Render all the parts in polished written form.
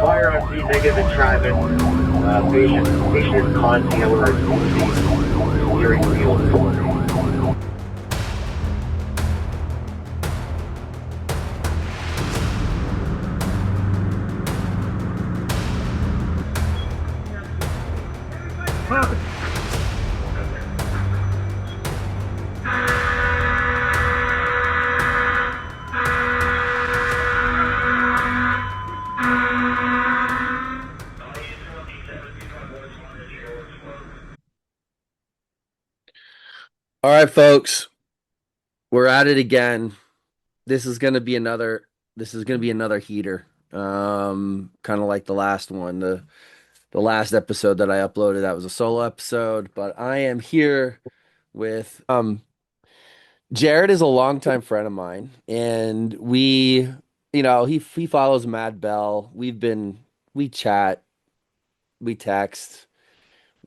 fire on scene, negative entrapment, patient is concealed or steering wheel. All right, folks, we're at it again. This is going to be another heater. Kind of like the last one, the last episode that I uploaded, that was a solo episode, but I am here with Jarrod is a longtime friend of mine, and he follows Mad Bell. We chat, we text,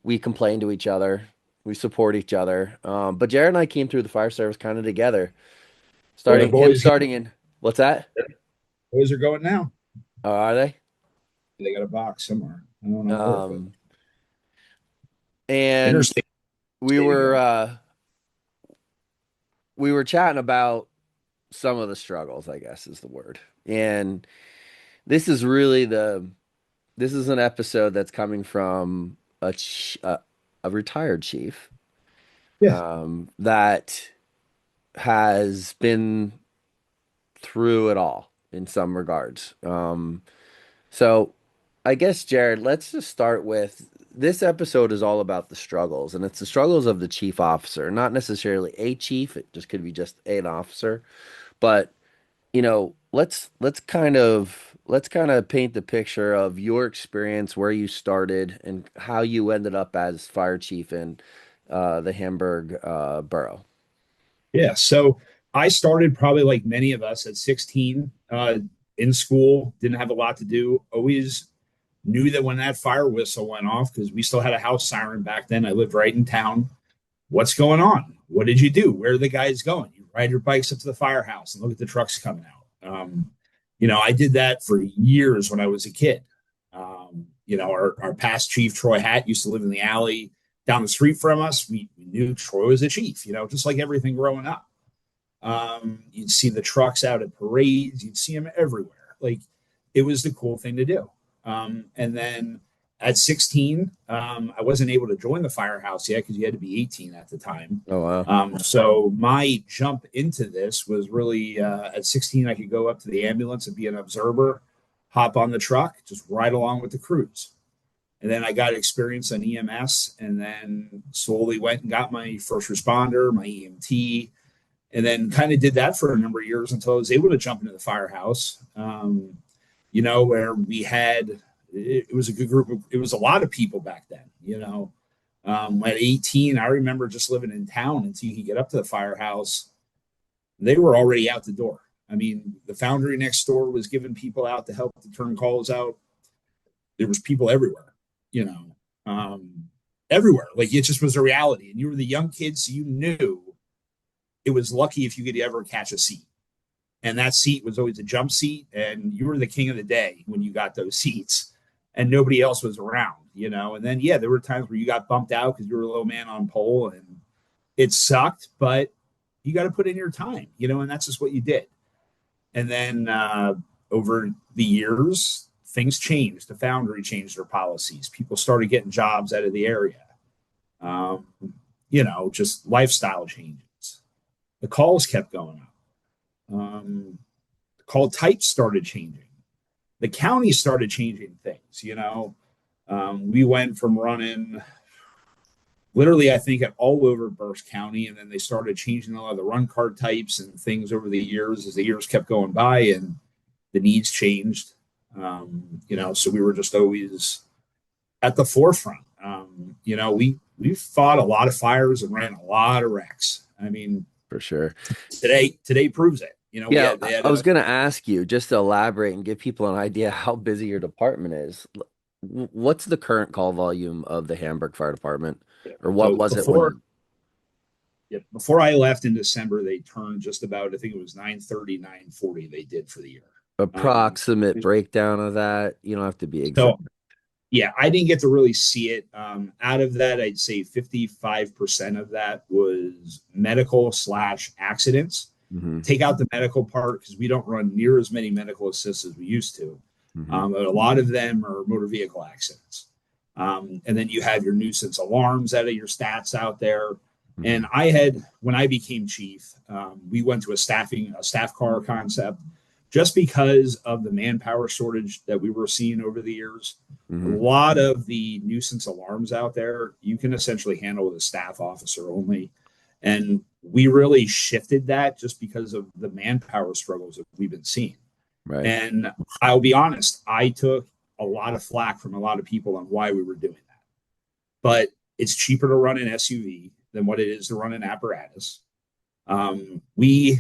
we complain to each other, we support each other. But Jarrod and I came through the fire service kind of together. Where the Starting him boys starting in what's that? boys are going now. Oh, are they? They got a box somewhere. I don't know where, but Um, and interstate we to were go. uh we were chatting about some of the struggles, I guess is the word. And this is really this is an episode that's coming from a retired chief Yeah. that has been through it all in some regards. So I guess, Jarrod, let's just start with this episode is all about the struggles, and it's the struggles of the chief officer, not necessarily a chief. It just could be just an officer. But, let's kind of paint the picture of your experience, where you started, and how you ended up as fire chief in the Hamburg borough. Yeah. So I started probably like many of us at 16 in school, didn't have a lot to do. Always knew that when that fire whistle went off, because we still had a house siren back then. I lived right in town. What's going on? What did you do? Where are the guys going? You ride your bikes up to the firehouse and look at the trucks coming out. I did that for years when I was a kid. Our past chief, Troy Hatt, used to live in the alley down the street from us. We knew Troy was a chief, just like everything growing up. You'd see the trucks out at parades, you'd see them everywhere. Like it was the cool thing to do. And then at 16, I wasn't able to join the firehouse yet because you had to be 18 at the time. Oh, wow. So my jump into this was really at 16, I could go up to the ambulance and be an observer, hop on the truck, just ride along with the crews. And then I got experience on EMS and then slowly went and got my first responder, my EMT, and then kind of did that for a number of years until I was able to jump into the firehouse. Where we had it was a good group of, it was a lot of people back then. At 18, I remember just living in town until you could get up to the firehouse. They were already out the door. I mean, the foundry next door was giving people out to help to turn calls out. There was people everywhere, you know, everywhere. Like it just was a reality. And you were the young kids, so you knew it was lucky if you could ever catch a seat. And that seat was always a jump seat, and you were the king of the day when you got those seats, and nobody else was around. And then there were times where you got bumped out because you were a low man on pole, and it sucked, but you got to put in your time, and that's just what you did. And then over the years, things changed. The foundry changed their policies. People started getting jobs out of the area. Just lifestyle changes. The calls kept going up. The call types started changing. The county started changing things. We went from running literally, I think, at all over Berks County, and then they started changing a lot of the run card types and things over the years as the years kept going by and the needs changed. So we were just always at the forefront. We fought a lot of fires and ran a lot of wrecks. I mean, For sure. today proves it. Yeah, I was going to ask you just to elaborate and give people an idea how busy your department is. What's the current call volume of the Hamburg Fire Department, or what So was it when? before I left in December, they turned just about, I think it was 930, 940 they did for the year. Approximate breakdown of that. You don't have to be exact. So yeah, I didn't get to really see it. Out of that, I'd say 55% of that was medical slash accidents. Hmm. Take out the medical part because we don't run near as many medical assists as we used to. Hmm. But a lot of them are motor vehicle accidents. And then you have your nuisance alarms out of your stats out there. Hmm. And I had, when I became chief, we went to a staff car concept just because of the manpower shortage that we were seeing over the years. A Hmm. lot of the nuisance alarms out there, you can essentially handle with a staff officer only. And we really shifted that just because of the manpower struggles that we've been seeing. Right. And I'll be honest, I took a lot of flack from a lot of people on why we were doing that. But it's cheaper to run an SUV than what it is to run an apparatus. We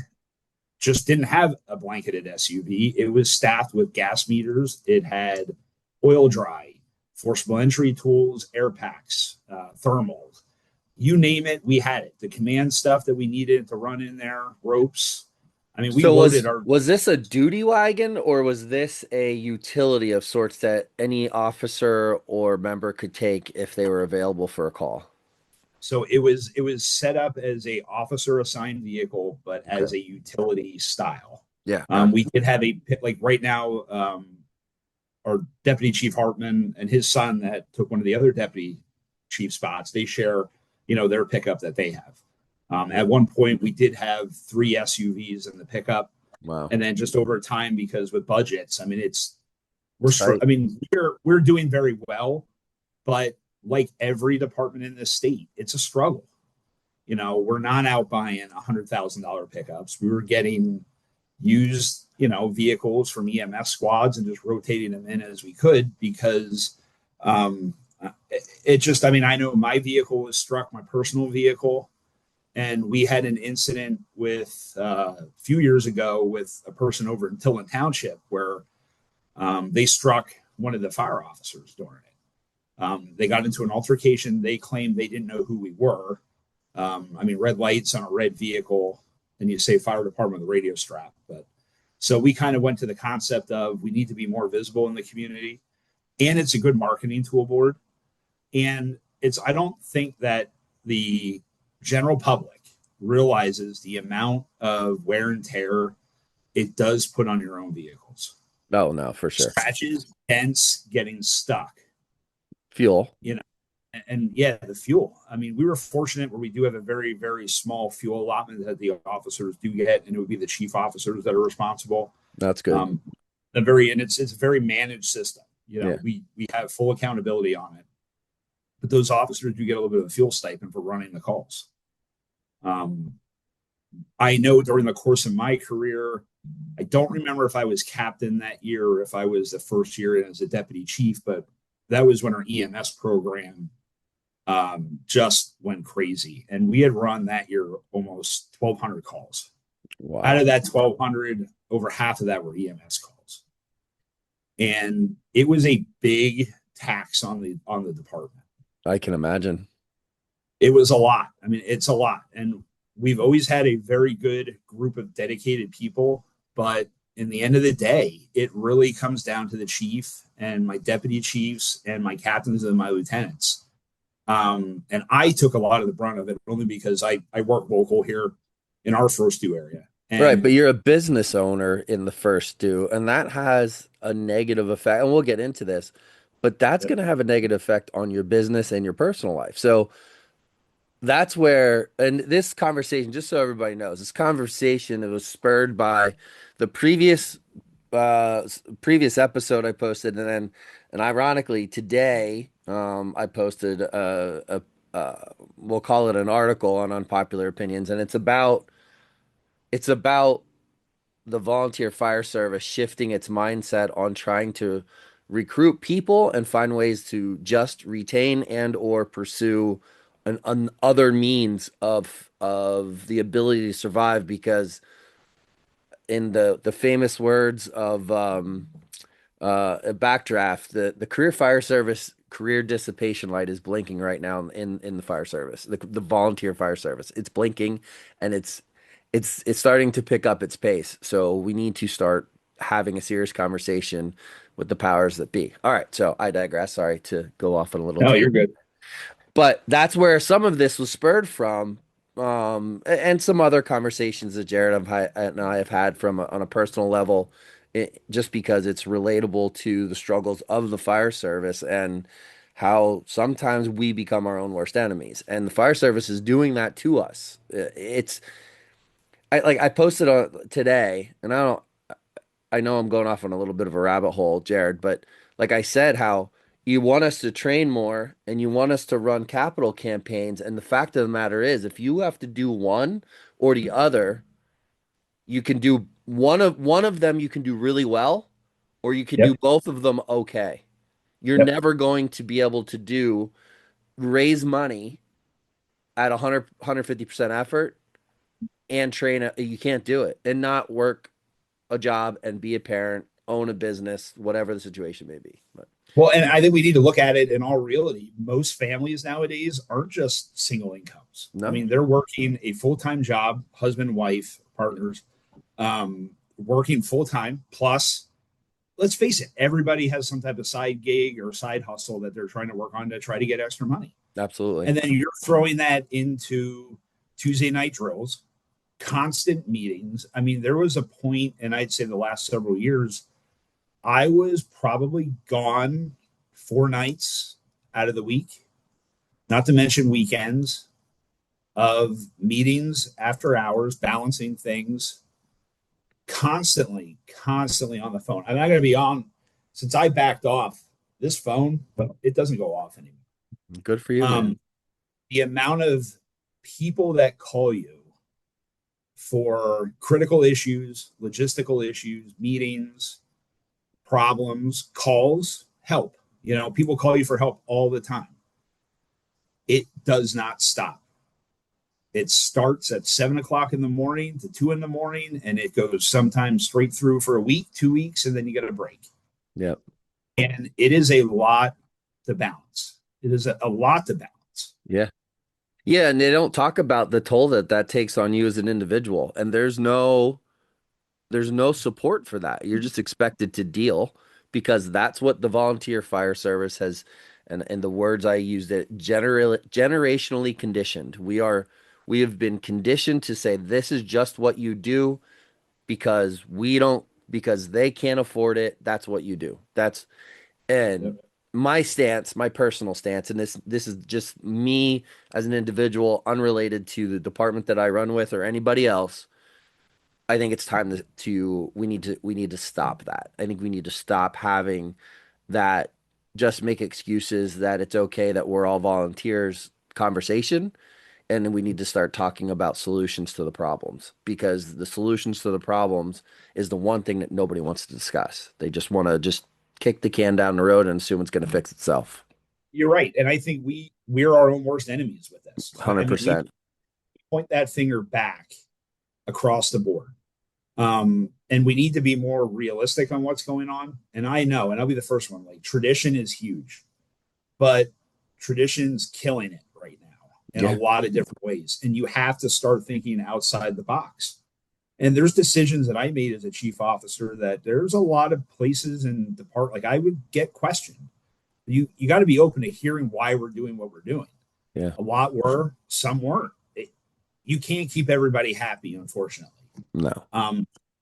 just didn't have a blanketed SUV. It was staffed with gas meters. It had oil dry, forcible entry tools, air packs, thermals. You name it, we had it. The command stuff that we needed to run in there, ropes. I mean, we So loaded our. was this a duty wagon or was this a utility of sorts that any officer or member could take if they were available for a call? So it was set up as a officer assigned vehicle, but Okay. as a utility style. Yeah, gotcha. We did have a like right now. Our deputy chief Hartman and his son that took one of the other deputy chief spots. They share, their pickup that they have. At one point, we did have 3 SUVs in the pickup, Wow. and then just over time, because with budgets, I mean, we're Right. I mean we're doing very well, but like every department in this state, it's a struggle. We're not out buying $100,000 pickups. We were getting used, vehicles from EMS squads and just rotating them in as we could because um, it just, I mean, I know my vehicle was struck, my personal vehicle, and we had an incident with a few years ago with a person over in Tillman Township where they struck one of the fire officers during it. They got into an altercation. They claimed they didn't know who we were. I mean, red lights on a red vehicle, and you say fire department with a radio strap. But so we kind of went to the concept of we need to be more visible in the community, and it's a good marketing tool board. And I don't think that the general public realizes the amount of wear and tear it does put on your own vehicles. No, no, for sure. Scratches, dents, getting stuck. Fuel. And yeah, the fuel. I mean, we were fortunate where we do have a very, very small fuel allotment that the officers do get, and it would be the chief officers that are responsible. That's good. And it's a very managed system. Yeah. We have full accountability on it, but those officers do get a little bit of a fuel stipend for running the calls. I know during the course of my career, I don't remember if I was captain that year or if I was the first year as a deputy chief, but that was when our EMS program just went crazy. And we had run that year almost 1,200 calls. Wow. Out of that 1,200, over half of that were EMS calls. And it was a big tax on the department. I can imagine. It was a lot. I mean, it's a lot. And we've always had a very good group of dedicated people, but in the end of the day, it really comes down to the chief and my deputy chiefs and my captains and my lieutenants. And I took a lot of the brunt of it only because I work local here in our first due area. And Right, but you're a business owner in the first due, and that has a negative effect. And we'll get into this, but that's going to have a negative effect on your business and your personal life. So that's where, and this conversation, just so everybody knows, this conversation, it was spurred by the previous episode I posted, and ironically today, I posted we'll call it an article on unpopular opinions, and it's about the volunteer fire service shifting its mindset on trying to recruit people and find ways to just retain and or pursue an other means of the ability to survive, because in the famous words of a backdraft, the career fire service career dissipation light is blinking right now in the fire service, the volunteer fire service. It's blinking, and it's starting to pick up its pace. So we need to start having a serious conversation with the powers that be. All right, so I digress. Sorry to go off on a little No, tangent. you're good. But that's where some of this was spurred from, and some other conversations that and I have had on a personal level, just because it's relatable to the struggles of the fire service and how sometimes we become our own worst enemies, and the fire service is doing that to us. I posted on today, and I know I'm going off on a little bit of a rabbit hole, Jared, but like I said, how you want us to train more and you want us to run capital campaigns. And the fact of the matter is, if you have to do one or the other, you can do one of them you can do really well, or you can do Yep. both of them okay. You're Yep. never going to be able to raise money at 150% effort and you can't do it and not work a job and be a parent, own a business, whatever the situation may be. But Well, and I think we need to look at it in all reality. Most families nowadays aren't just single incomes. I no, mean, they're working a full time job, husband, wife, partners, working full time. Plus, let's face it, everybody has some type of side gig or side hustle that they're trying to work on to try to get extra money. absolutely. And then you're throwing that into Tuesday night drills, constant meetings. I mean, there was a point, and I'd say the last several years, I was probably gone 4 nights out of the week, not to mention weekends of meetings after hours, balancing things, constantly on the phone. I'm not going to be on since I backed off this phone, but it doesn't go off anymore. Good for you, man. Um, the amount of people that call you for critical issues, logistical issues, meetings, problems, calls, help. You know, people call you for help all the time. It does not stop. It starts at 7 o'clock in the morning to 2 in the morning, and it goes sometimes straight through for a week, 2 weeks, and then you get a break. Yep. And it is a lot to balance. It is a lot to balance. Yeah. Yeah, and they don't talk about the toll that takes on you as an individual, and there's no support for that. You're just expected to deal because that's what the volunteer fire service has, and the words I used it, generationally conditioned. We have been conditioned to say this is just what you do because they can't afford it. That's what you do. And Yep. my stance, my personal stance, and this is just me as an individual, unrelated to the department that I run with or anybody else. I think it's time we need to stop that. I think we need to stop having that just make excuses that it's okay that we're all volunteers conversation, and then we need to start talking about solutions to the problems, because the solutions to the problems is the one thing that nobody wants to discuss. They just want to just kick the can down the road and assume it's going to fix itself. You're right. And I think we're our own worst enemies with this. I mean, we 100%. point that finger back across the board. And we need to be more realistic on what's going on. And I know, and I'll be the first one, like tradition is huge, but tradition's killing it right now in a Yeah. lot of different ways. And you have to start thinking outside the box. And there's decisions that I made as a chief officer that there's a lot of places and like I would get questioned. You got to be open to hearing why we're doing what we're doing. Yeah. A lot were, some weren't. You can't keep everybody happy, unfortunately. No.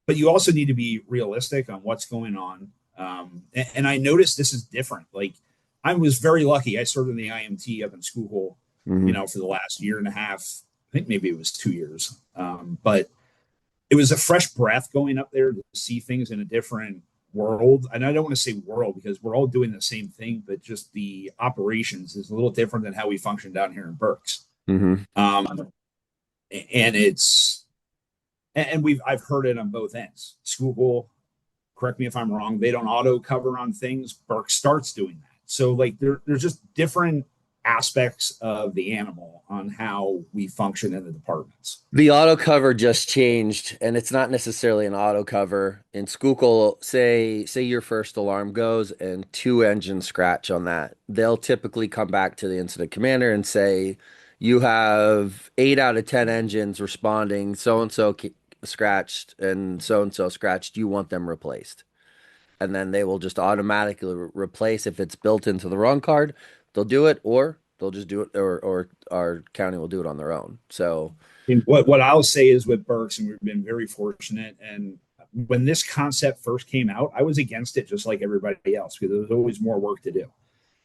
But you also need to be realistic on what's going on. And I noticed this is different. Like I was very lucky. I served in the IMT up in Schuylkill, Mhm. for the last year and a half. I think maybe it was 2 years. But it was a fresh breath going up there to see things in a different world. And I don't want to say world because we're all doing the same thing, but just the operations is a little different than how we function down here in Berks. Mhm. And I've heard it on both ends. Schuylkill, correct me if I'm wrong, they don't auto cover on things. Burke starts doing that. So like there's just different aspects of the animal on how we function in the departments. The auto cover just changed, and it's not necessarily an auto cover. In Schuylkill, say your first alarm goes and two engines scratch on that. They'll typically come back to the incident commander and say, you have 8 out of 10 engines responding. So and so scratched and so scratched. Do you want them replaced? And then they will just automatically replace. If it's built into the wrong card, they'll do it, or they'll just do it, or our county will do it on their own. So And what I'll say is with Berks, and we've been very fortunate. And when this concept first came out, I was against it just like everybody else because there was always more work to do.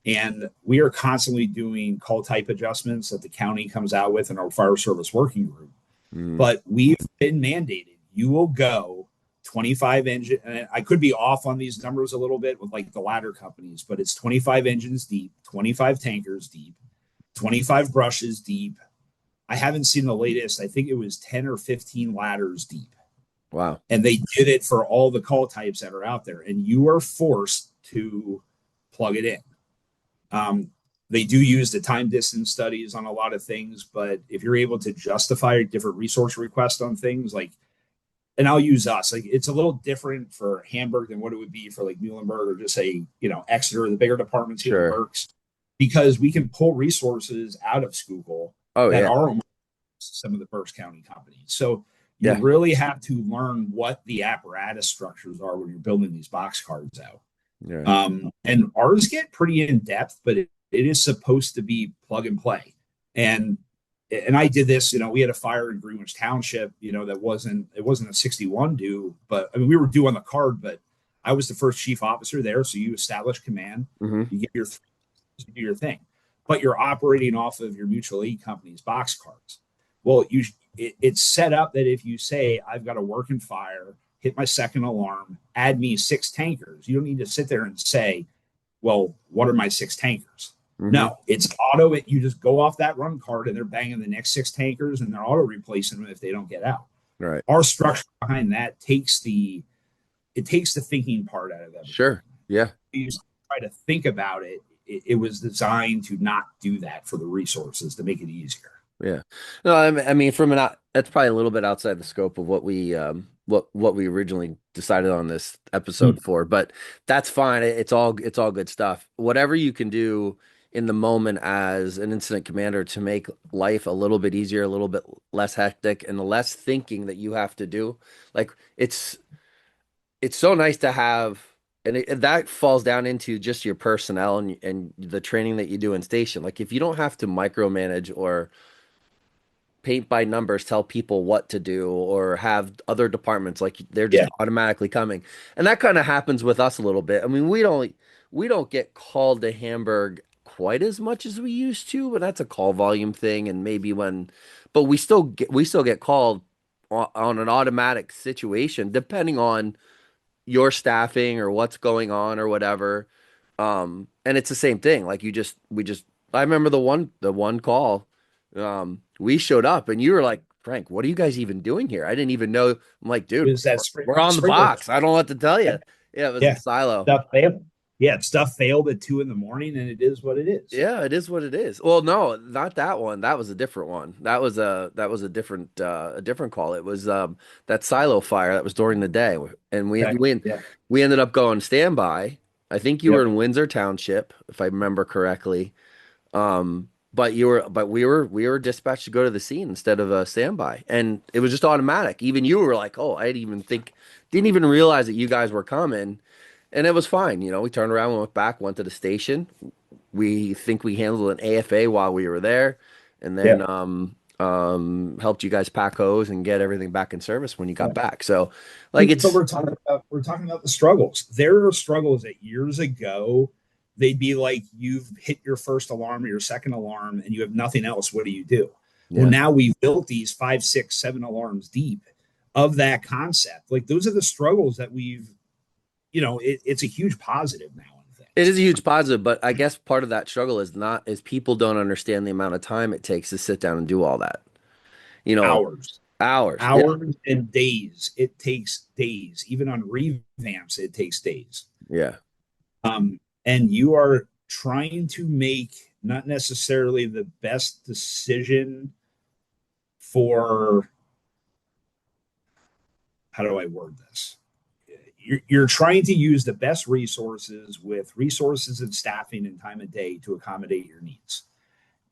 And we are constantly doing call type adjustments that the county comes out with in our fire service working group. But we've been mandated. You will go 25 engine. And I could be off on these numbers a little bit with like the ladder companies, but it's 25 engines deep, 25 tankers deep, 25 brushes deep. I haven't seen the latest. I think it was 10 or 15 ladders deep. wow. And they did it for all the call types that are out there. And you are forced to plug it in. They do use the time distance studies on a lot of things, but if you're able to justify a different resource request on things like, and I'll use us, like it's a little different for Hamburg than what it would be for like Muhlenberg or just say, Exeter, the bigger departments here in Berks, because we can pull resources out of Schuylkill that are some of the Berks County companies. So you really have to learn what the apparatus structures are when you're building these box cards out. Yeah. And ours get pretty in depth, but it is supposed to be plug and play. And I did this, we had a fire in Greenwich Township, that it wasn't a 61 due, but I mean, we were due on the card, but I was the first chief officer there. So you establish command, you get you do your thing, but you're operating off of your mutual aid company's box cards. Well, it's set up that if you say, I've got a working fire, hit my second alarm, add me 6 tankers. You don't need to sit there and say, well, what are my 6 tankers? No, it's auto. You just go off that run card and they're banging the next 6 tankers and they're auto replacing them if they don't get out. Right. Our structure behind that takes the thinking part out of it. Sure. Yeah. You try to think about it. It was designed to not do that for the resources to make it easier. Yeah. No, I mean, that's probably a little bit outside the scope of what we originally decided on this episode for, but that's fine. It's all good stuff. Whatever you can do in the moment as an incident commander to make life a little bit easier, a little bit less hectic, and the less thinking that you have to do. Like it's so nice to have, and that falls down into just your personnel and the training that you do in station. Like if you don't have to micromanage or paint by numbers, tell people what to do, or have other departments like they're just automatically coming. And that kind of happens with us a little bit. I mean, we don't get called to Hamburg quite as much as we used to, but that's a call volume thing. And maybe but we still get called on an automatic situation, depending on your staffing or what's going on or whatever. And it's the same thing. Like I remember the one call, we showed up and you were like, Frank, what are you guys even doing here? I didn't even know. I'm like, dude, we're on the box. I don't know what to tell you. Yeah, it was a silo. Stuff failed at 2 a.m, and it is what it is. Yeah, it is what it is. Well, no, not that one. That was a different one. That was a different call. It was that silo fire that was during the day, and we ended up going standby. I think you were in Windsor Township, if I remember correctly. But we were dispatched to go to the scene instead of a standby, and it was just automatic. Even you were like, "Oh, didn't even realize that you guys were coming," and it was fine. We turned around, went back, went to the station. We think we handled an AFA while we were there, and then helped you guys pack hose and get everything back in service when you got back. So, so we're talking about the struggles. There are struggles that years ago. They'd be like, you've hit your first alarm or your second alarm and you have nothing else. What do you do? Yeah. Well, now we've built these 5, 6, 7 alarms deep of that concept. Like those are the struggles that we've, it's a huge positive now. It is a huge positive, but I guess part of that struggle is people don't understand the amount of time it takes to sit down and do all that. Hours and days. It takes days. Even on revamps, it takes days. Yeah. And you are trying to make not necessarily the best decision for, how do I word this? You're trying to use the best resources with resources and staffing and time of day to accommodate your needs.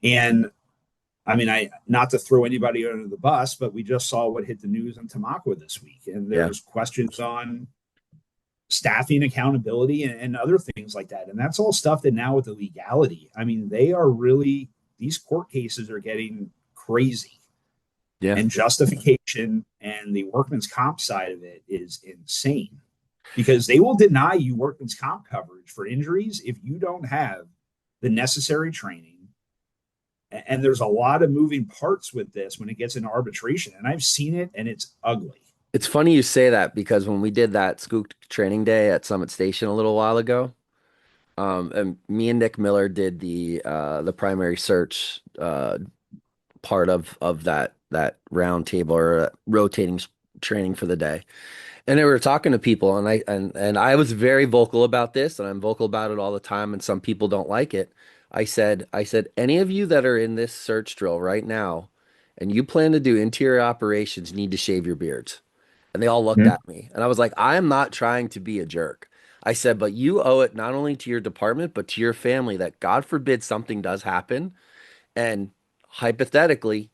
And I mean, I not to throw anybody under the bus, but we just saw what hit the news in Tamaqua this week, and Yeah. there's questions on staffing, accountability, and other things like that. And that's all stuff that now with the legality, I mean, they are really, these court cases are getting crazy, Yeah. and justification and the workman's comp side of it is insane, because they will deny you workman's comp coverage for injuries if you don't have the necessary training. And there's a lot of moving parts with this when it gets into arbitration, and I've seen it, and it's ugly. It's funny you say that, because when we did that Skook training day at Summit Station a little while ago, and me and Nick Miller did the primary search part of that round table or rotating training for the day. And they were talking to people, and I was very vocal about this, and I'm vocal about it all the time, and some people don't like it. I said, any of you that are in this search drill right now, and you plan to do interior operations, need to shave your beards. And they all looked Mhm. at me, and I was like, I am not trying to be a jerk. I said, but you owe it not only to your department, but to your family, that God forbid something does happen, and hypothetically,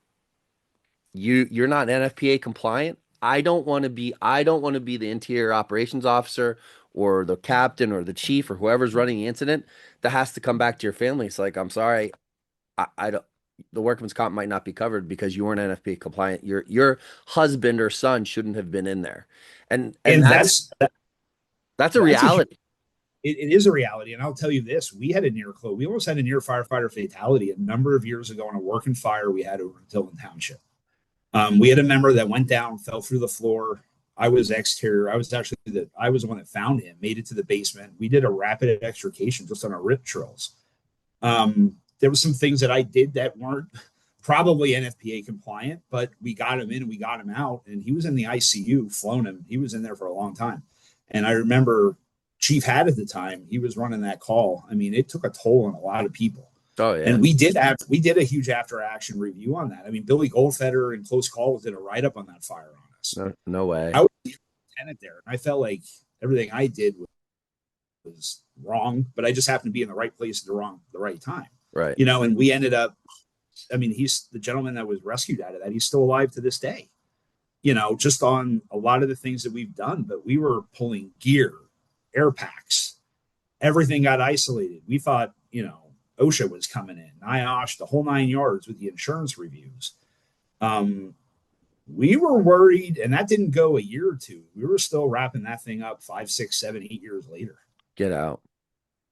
you're not NFPA compliant. I don't want to be the interior operations officer or the captain or the chief or whoever's running the incident that has to come back to your family. It's like, I'm sorry, I don't, the workman's comp might not be covered because you weren't NFPA compliant. Your husband or son shouldn't have been in there. And And that's a that's a reality. it is a reality. And I'll tell you this, we had a near close. We almost had a near firefighter fatality a number of years ago on a working fire we had over in Tilton Township. We had a member that went down, fell through the floor. I was exterior. I was the one that found him, made it to the basement. We did a rapid extrication just on our rip drills. There were some things that I did that weren't probably NFPA compliant, but we got him in and we got him out, and he was in the ICU, flown him. He was in there for a long time. And I remember Chief had at the time, he was running that call. I mean, it took a toll on a lot of people. Oh yeah. And we did a huge after action review on that. I mean, Billy Goldfeder in Close Calls did a write up on that fire on us. No way. I was the lieutenant there, and I felt like everything I did was wrong, but I just happened to be in the right place at the right time. Right. You know, and we ended up. I mean, he's the gentleman that was rescued out of that. He's still alive to this day. You know, just on a lot of the things that we've done, but we were pulling gear, air packs, everything got isolated. We thought, you know, OSHA was coming in, NIOSH, the whole 9 yards with the insurance reviews. We were worried, and that didn't go a year or two. We were still wrapping that thing up 5, 6, 7, 8 years later. Get out.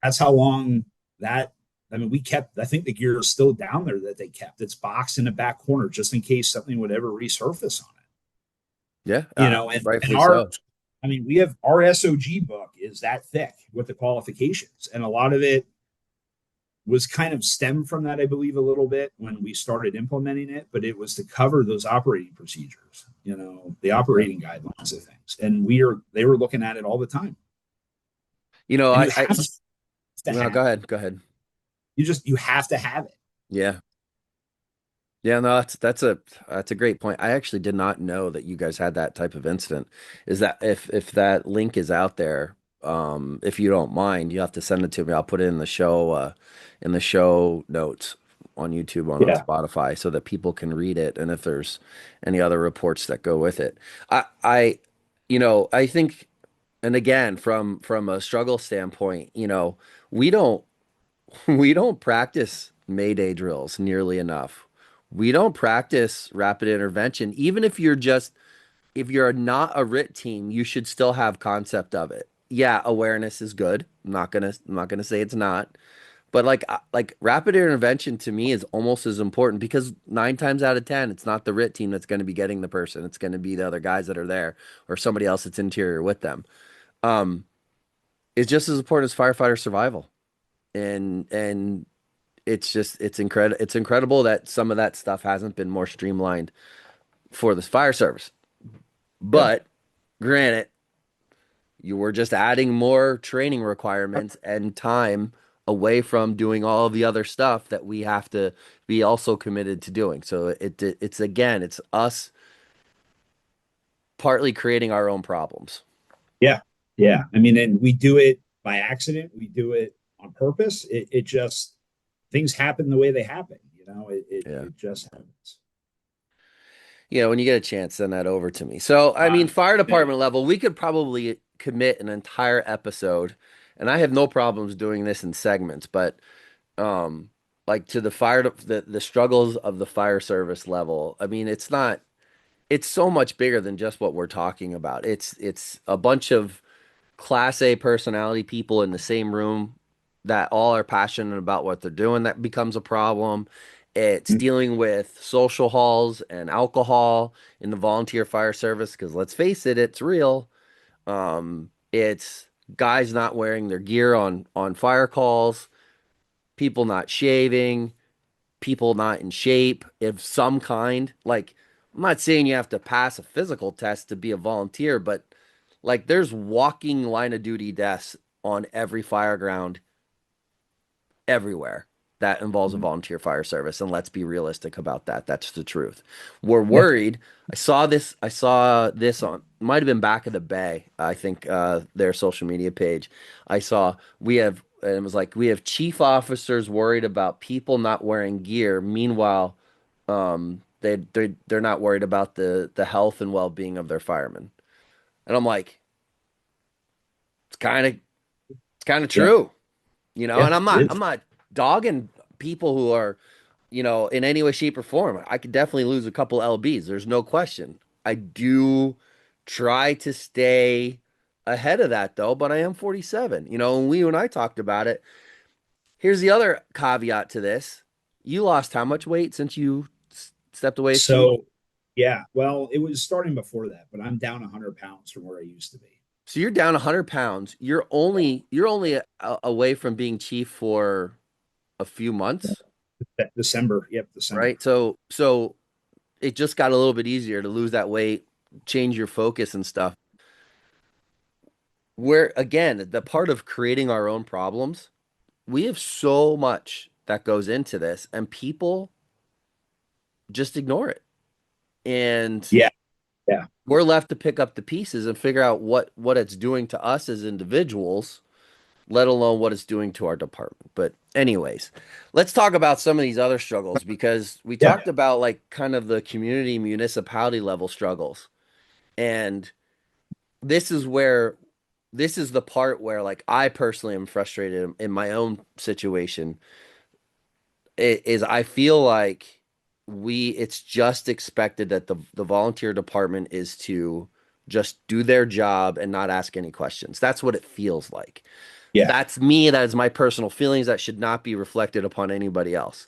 That's how long that. I mean, we kept. I think the gear is still down there that they kept. It's boxed in the back corner just in case something would ever resurface on it. Yeah. You know, and rightfully our. so. I mean, we have our SOG book is that thick with the qualifications, and a lot of it was kind of stemmed from that, I believe, a little bit when we started implementing it, but it was to cover those operating procedures, you know, the operating guidelines of things. And they were looking at it all the time. You know, And no, go ahead. Go ahead. You have to have it. Yeah. Yeah, no, that's a great point. I actually did not know that you guys had that type of incident. Is that if that link is out there, if you don't mind, you have to send it to me. I'll put it in the show notes on YouTube on Spotify so that people can read it, and if there's any other reports that go with it. I think, and again, from a struggle standpoint, you know, we don't practice Mayday drills nearly enough. We don't practice rapid intervention. Even if you're not a RIT team, you should still have concept of it. Yeah, awareness is good. I'm not gonna say it's not. But like rapid intervention to me is almost as important, because 9 times out of 10, it's not the RIT team that's going to be getting the person. It's going to be the other guys that are there or somebody else that's interior with them. It's just as important as firefighter survival. And it's incredible that some of that stuff hasn't been more streamlined for the fire service. But granted, you were just adding more training requirements and time away from doing all of the other stuff that we have to be also committed to doing. So it's us partly creating our own problems. Yeah. Yeah. I mean, and we do it by accident. We do it on purpose. It just, things happen the way they happen. You Yeah. It just happens. When you get a chance, send that over to me. So, I mean, fire department level, we could probably commit an entire episode, and I have no problems doing this in segments, but like to the struggles of the fire service level. I mean, it's so much bigger than just what we're talking about. It's a bunch of class A personality people in the same room that all are passionate about what they're doing. That becomes a problem. It's dealing with social halls and alcohol in the volunteer fire service because let's face it, it's real. It's guys not wearing their gear on fire calls, people not shaving, people not in shape of some kind. Like, I'm not saying you have to pass a physical test to be a volunteer, but like there's walking line of duty deaths on every fire ground everywhere that involves a volunteer fire service. And let's be realistic about that. That's the truth. We're Yeah. worried. I saw this on, might have been Back of the Bay, I think, their social media page. I saw and it was like, we have chief officers worried about people not wearing gear. Meanwhile, they're not worried about the health and well-being of their firemen. And I'm like, it's kind of Yeah. true, Yeah. and It I'm is. not dogging people who are, in any way, shape, or form. I could definitely lose a couple LBs. There's no question. I do try to stay ahead of that though, but I am 47. And you and I talked about it. Here's the other caveat to this. You lost how much weight since you stepped away as chief? So, yeah, well, it was starting before that, but I'm down 100 pounds from where I used to be. So you're down 100 pounds. You're only away from being chief for a few months, December. Yep, December. right? So it just got a little bit easier to lose that weight, change your focus and stuff. Where again, the part of creating our own problems, we have so much that goes into this, and people just ignore it. And Yeah, yeah, we're left to pick up the pieces and figure out what it's doing to us as individuals, let alone what it's doing to our department. But anyways, let's talk about some of these other struggles because we yeah. talked about like kind of the community municipality level struggles. And this is where this is the part where like I personally am frustrated in my own situation is I feel like it's just expected that the volunteer department is to just do their job and not ask any questions. That's what it feels like. Yeah. That's me. That is my personal feelings. That should not be reflected upon anybody else.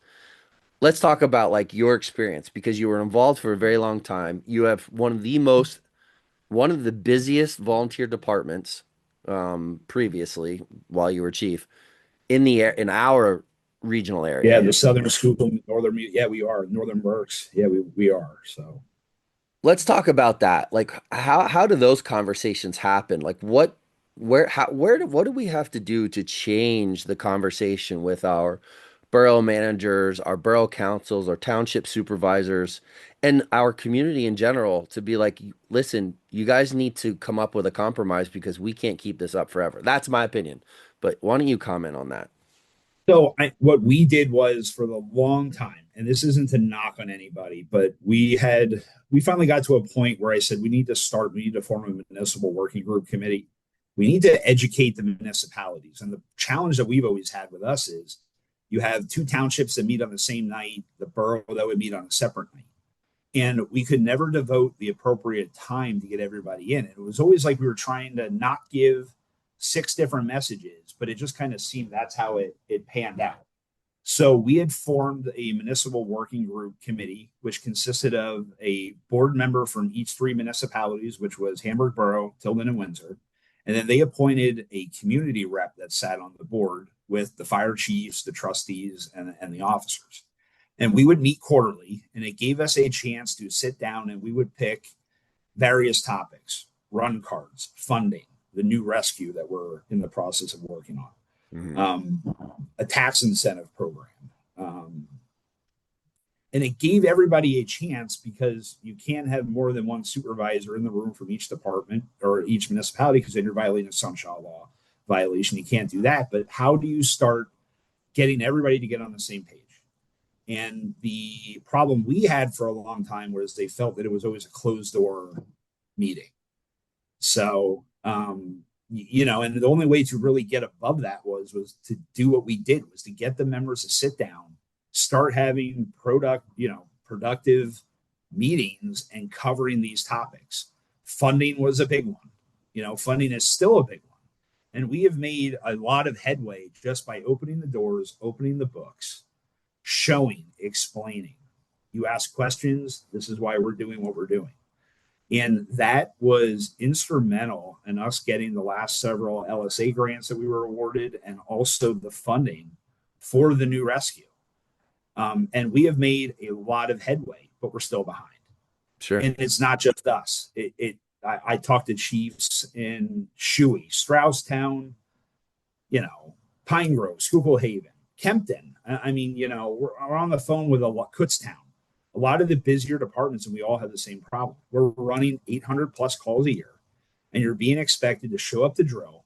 Let's talk about like your experience because you were involved for a very long time. You have one of the busiest volunteer departments previously while you were chief in our regional Yeah, area. the Southern Schuylkill, Northern, yeah, we are. Northern Berks, yeah, we are. So, Let's talk about that. Like how do those conversations happen? Like what do we have to do to change the conversation with our borough managers, our borough councils, our township supervisors, and our community in general to be like, listen, you guys need to come up with a compromise because we can't keep this up forever. That's my opinion. But why don't you comment on that? what we did was for the long time, and this isn't to knock on anybody, but we finally got to a point where I said we need to form a municipal working group committee. We need to educate the municipalities. And the challenge that we've always had with us is you have two townships that meet on the same night, the borough that would meet on a separate night. And we could never devote the appropriate time to get everybody in. It was always like we were trying to not give six different messages, but it just kind of seemed that's how it panned out. So we had formed a municipal working group committee, which consisted of a board member from each three municipalities, which was Hamburg Borough, Tilden, and Windsor. And then they appointed a community rep that sat on the board with the fire chiefs, the trustees, and the officers. And we would meet quarterly, and it gave us a chance to sit down and we would pick various topics, run cards, funding, the new rescue that we're in the process of working on, a tax incentive program. And it gave everybody a chance because you can't have more than one supervisor in the room from each department or each municipality because then you're violating a sunshine law violation. You can't do that. But how do you start getting everybody to get on the same page? And the problem we had for a long time was they felt that it was always a closed door meeting. So, and the only way to really get above that was to do what we did, was to get the members to sit down, start having productive meetings and covering these topics. Funding was a big one. Funding is still a big one. And we have made a lot of headway just by opening the doors, opening the books, showing, explaining. You ask questions, this is why we're doing what we're doing. And that was instrumental in us getting the last several LSA grants that we were awarded, and also the funding for the new rescue. And we have made a lot of headway, but we're still behind. Sure. And it's not just us. I talked to chiefs in Shuey, Strausstown, Pine Grove, Schuylkill Haven, Kempton. We're on the phone with Kutztown. A lot of the busier departments, and we all have the same problem. We're running 800 plus calls a year, and you're being expected to show up to drill,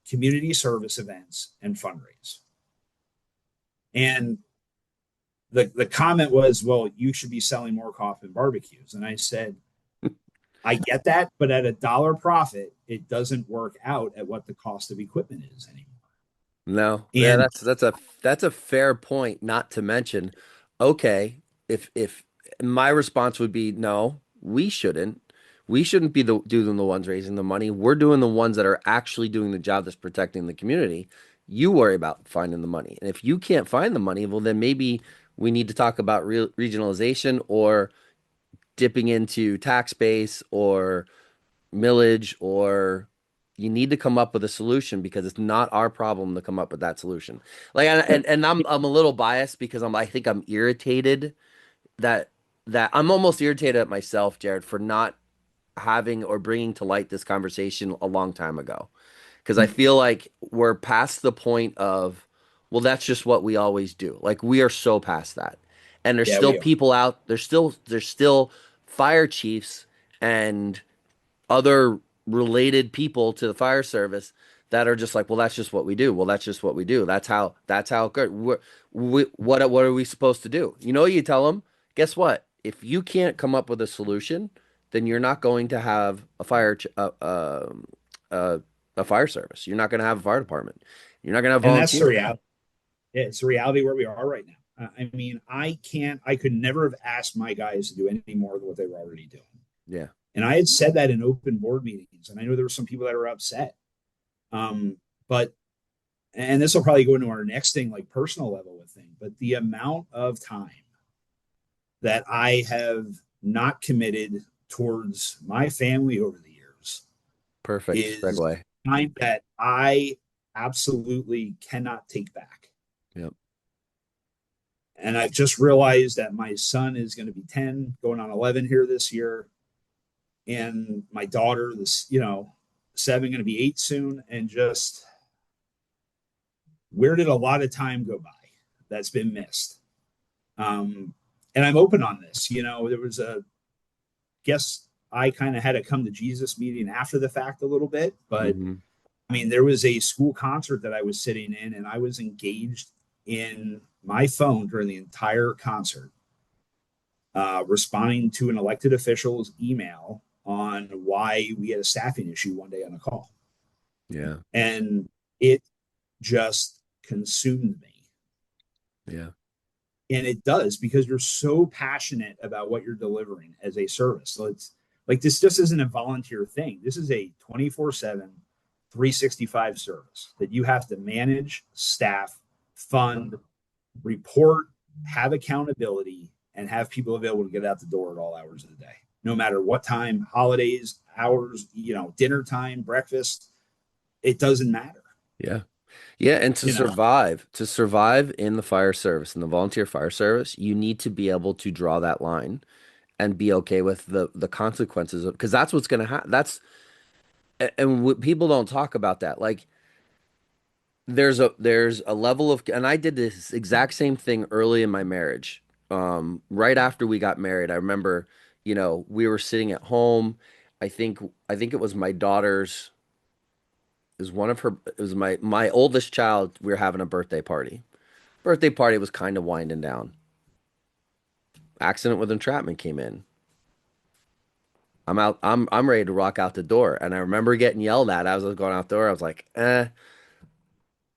community service events, and fundraise. And the comment was, well, you should be selling more coffin barbecues. And I said, I get that, but at $1 profit, it doesn't work out at what the cost of equipment is anymore. No, yeah, that's a fair point. Not to mention, okay, if my response would be no, we shouldn't. We shouldn't be doing the ones raising the money. We're doing the ones that are actually doing the job that's protecting the community. You worry about finding the money, and if you can't find the money, well, then maybe we need to talk about regionalization, or dipping into tax base, or millage, or you need to come up with a solution, because it's not our problem to come up with that solution. Like, and I'm a little biased because I think I'm irritated that I'm almost irritated at myself, Jarrod, for not having or bringing to light this conversation a long time ago. Because I feel like we're past the point of, well, that's just what we always do. Like, we are so past that. And there's still people out, there's still fire chiefs and other related people to the fire service that are just like, well, that's just what we do. Well, that's just what we do. That's how good. What are we supposed to do? You tell them, guess what? If you can't come up with a solution, then you're not going to have a fire service. You're not going to have a fire department. You're not going to have And that's the volunteers. reality. It's the reality where we are right now. I could never have asked my guys to do any more than what they were already doing. Yeah. And I had said that in open board meetings, and I know there were some people that were upset. But this will probably go into our next thing, like personal level with thing, but the amount of time that I have not committed towards my family over the years Perfect is segue. time that I absolutely cannot take back. Yep. And I've just realized that my son is going to be 10, going on 11 here this year. And my daughter, 7, going to be 8 soon. And just, where did a lot of time go by that's been missed? And I'm open on this. There was guess I kind of had a come to Jesus meeting after the fact a little bit, but there was a school concert that I was sitting in, and I was engaged in my phone during the entire concert, responding to an elected official's email on why we had a staffing issue one day on a call. Yeah. And it just consumed me. Yeah. And it does, because you're so passionate about what you're delivering as a service. So it's like, this just isn't a volunteer thing. This is a 24/7, 365 service that you have to manage, staff, fund, report, have accountability, and have people available to get out the door at all hours of the day, no matter what time, holidays, hours, dinner time, breakfast. It doesn't matter. Yeah. Yeah, and to survive in the fire service, in the volunteer fire service, you need to be able to draw that line and be okay with the consequences, because that's what's going to happen. People don't talk about that. Like, there's a level of, and I did this exact same thing early in my marriage. Right after we got married, I remember, we were sitting at home. I think it was my daughter's. It was my oldest child. We were having a birthday party. Birthday party was kind of winding down. accident with entrapment came in. I'm out. I'm ready to rock out the door. And I remember getting yelled at. I was going out the door. I was like, that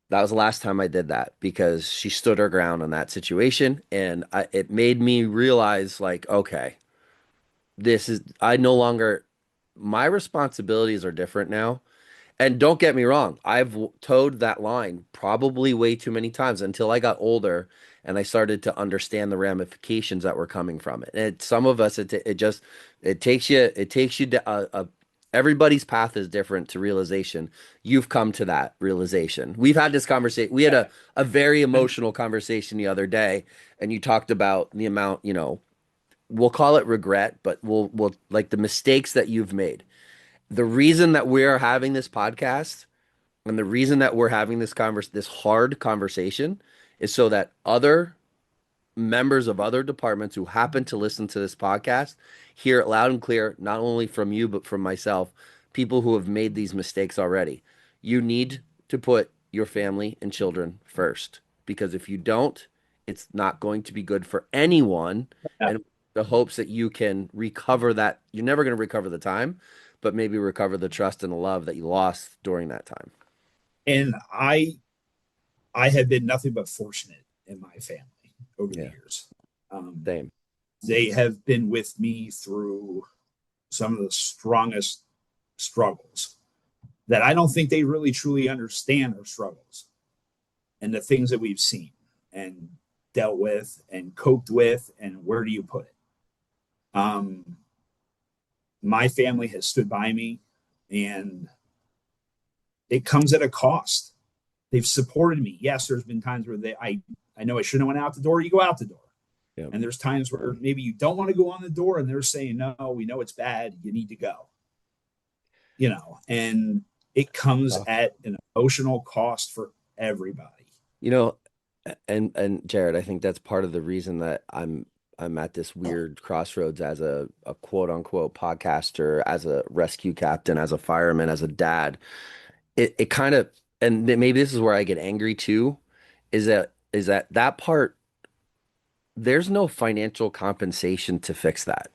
was the last time I did that because she stood her ground in that situation. And it made me realize, like, okay, I no longer, my responsibilities are different now. And don't get me wrong, I've towed that line probably way too many times until I got older and I started to understand the ramifications that were coming from it. And some of us, it takes you to everybody's path is different to realization. You've come to that realization. We've had this conversation. We had a very emotional conversation the other day, and you talked about the amount, we'll call it regret, but we'll like the mistakes that you've made. The reason that we're having this podcast and the reason that we're having this hard conversation is so that other members of other departments who happen to listen to this podcast hear it loud and clear, not only from you, but from myself, people who have made these mistakes already. You need to put your family and children first because if you don't, it's not going to be good for anyone. Yeah. And the hopes that you can recover that, you're never going to recover the time, but maybe recover the trust and the love that you lost during that time. And I have been nothing but fortunate in my family over the Yeah, years. Um, same. they have been with me through some of the strongest struggles that I don't think they really truly understand our struggles and the things that we've seen and dealt with and coped with and where do you put it. My family has stood by me and it comes at a cost. They've supported me. Yes, there's been times where I know I shouldn't have went out the door. You go out the door. Yeah. And there's times where maybe you don't want to go on the door and they're saying, no, we know it's bad. You need to go, and it comes at an emotional cost for everybody. You know, and Jared, I think that's part of the reason that I'm at this weird crossroads as a quote unquote podcaster, as a rescue captain, as a fireman, as a dad. It kind of, and maybe this is where I get angry too, is that part, there's no financial compensation to fix that.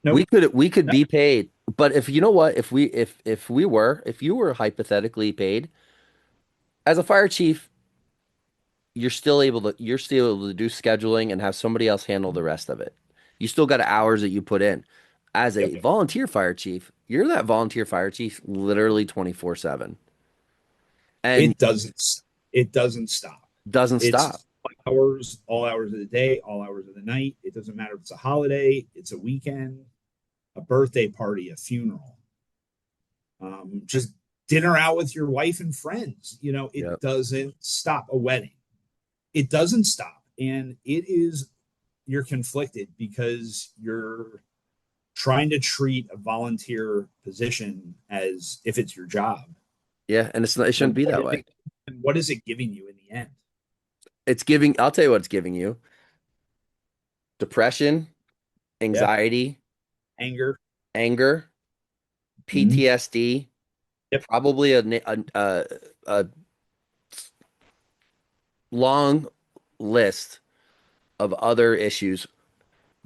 Nope. We could be paid, but if you know what, if you were hypothetically paid as a fire chief, you're still able to do scheduling and have somebody else handle the rest of it. You still got hours that you put in. As a Yep. volunteer fire chief, you're that volunteer fire chief literally 24/7 and It doesn't. It doesn't stop. doesn't stop. It's hours, all hours of the day, all hours of the night. It doesn't matter if it's a holiday, it's a weekend, a birthday party, a funeral, just dinner out with your wife and friends. It Yep. doesn't stop. A wedding, it doesn't stop, and you're conflicted because you're trying to treat a volunteer position as if it's your job. Yeah, and it shouldn't And be that way. what is it giving you in the end? I'll tell you what it's giving you. Depression, Yeah, anxiety, anger. anger, Mhm. PTSD, Yep. probably a long list of other issues.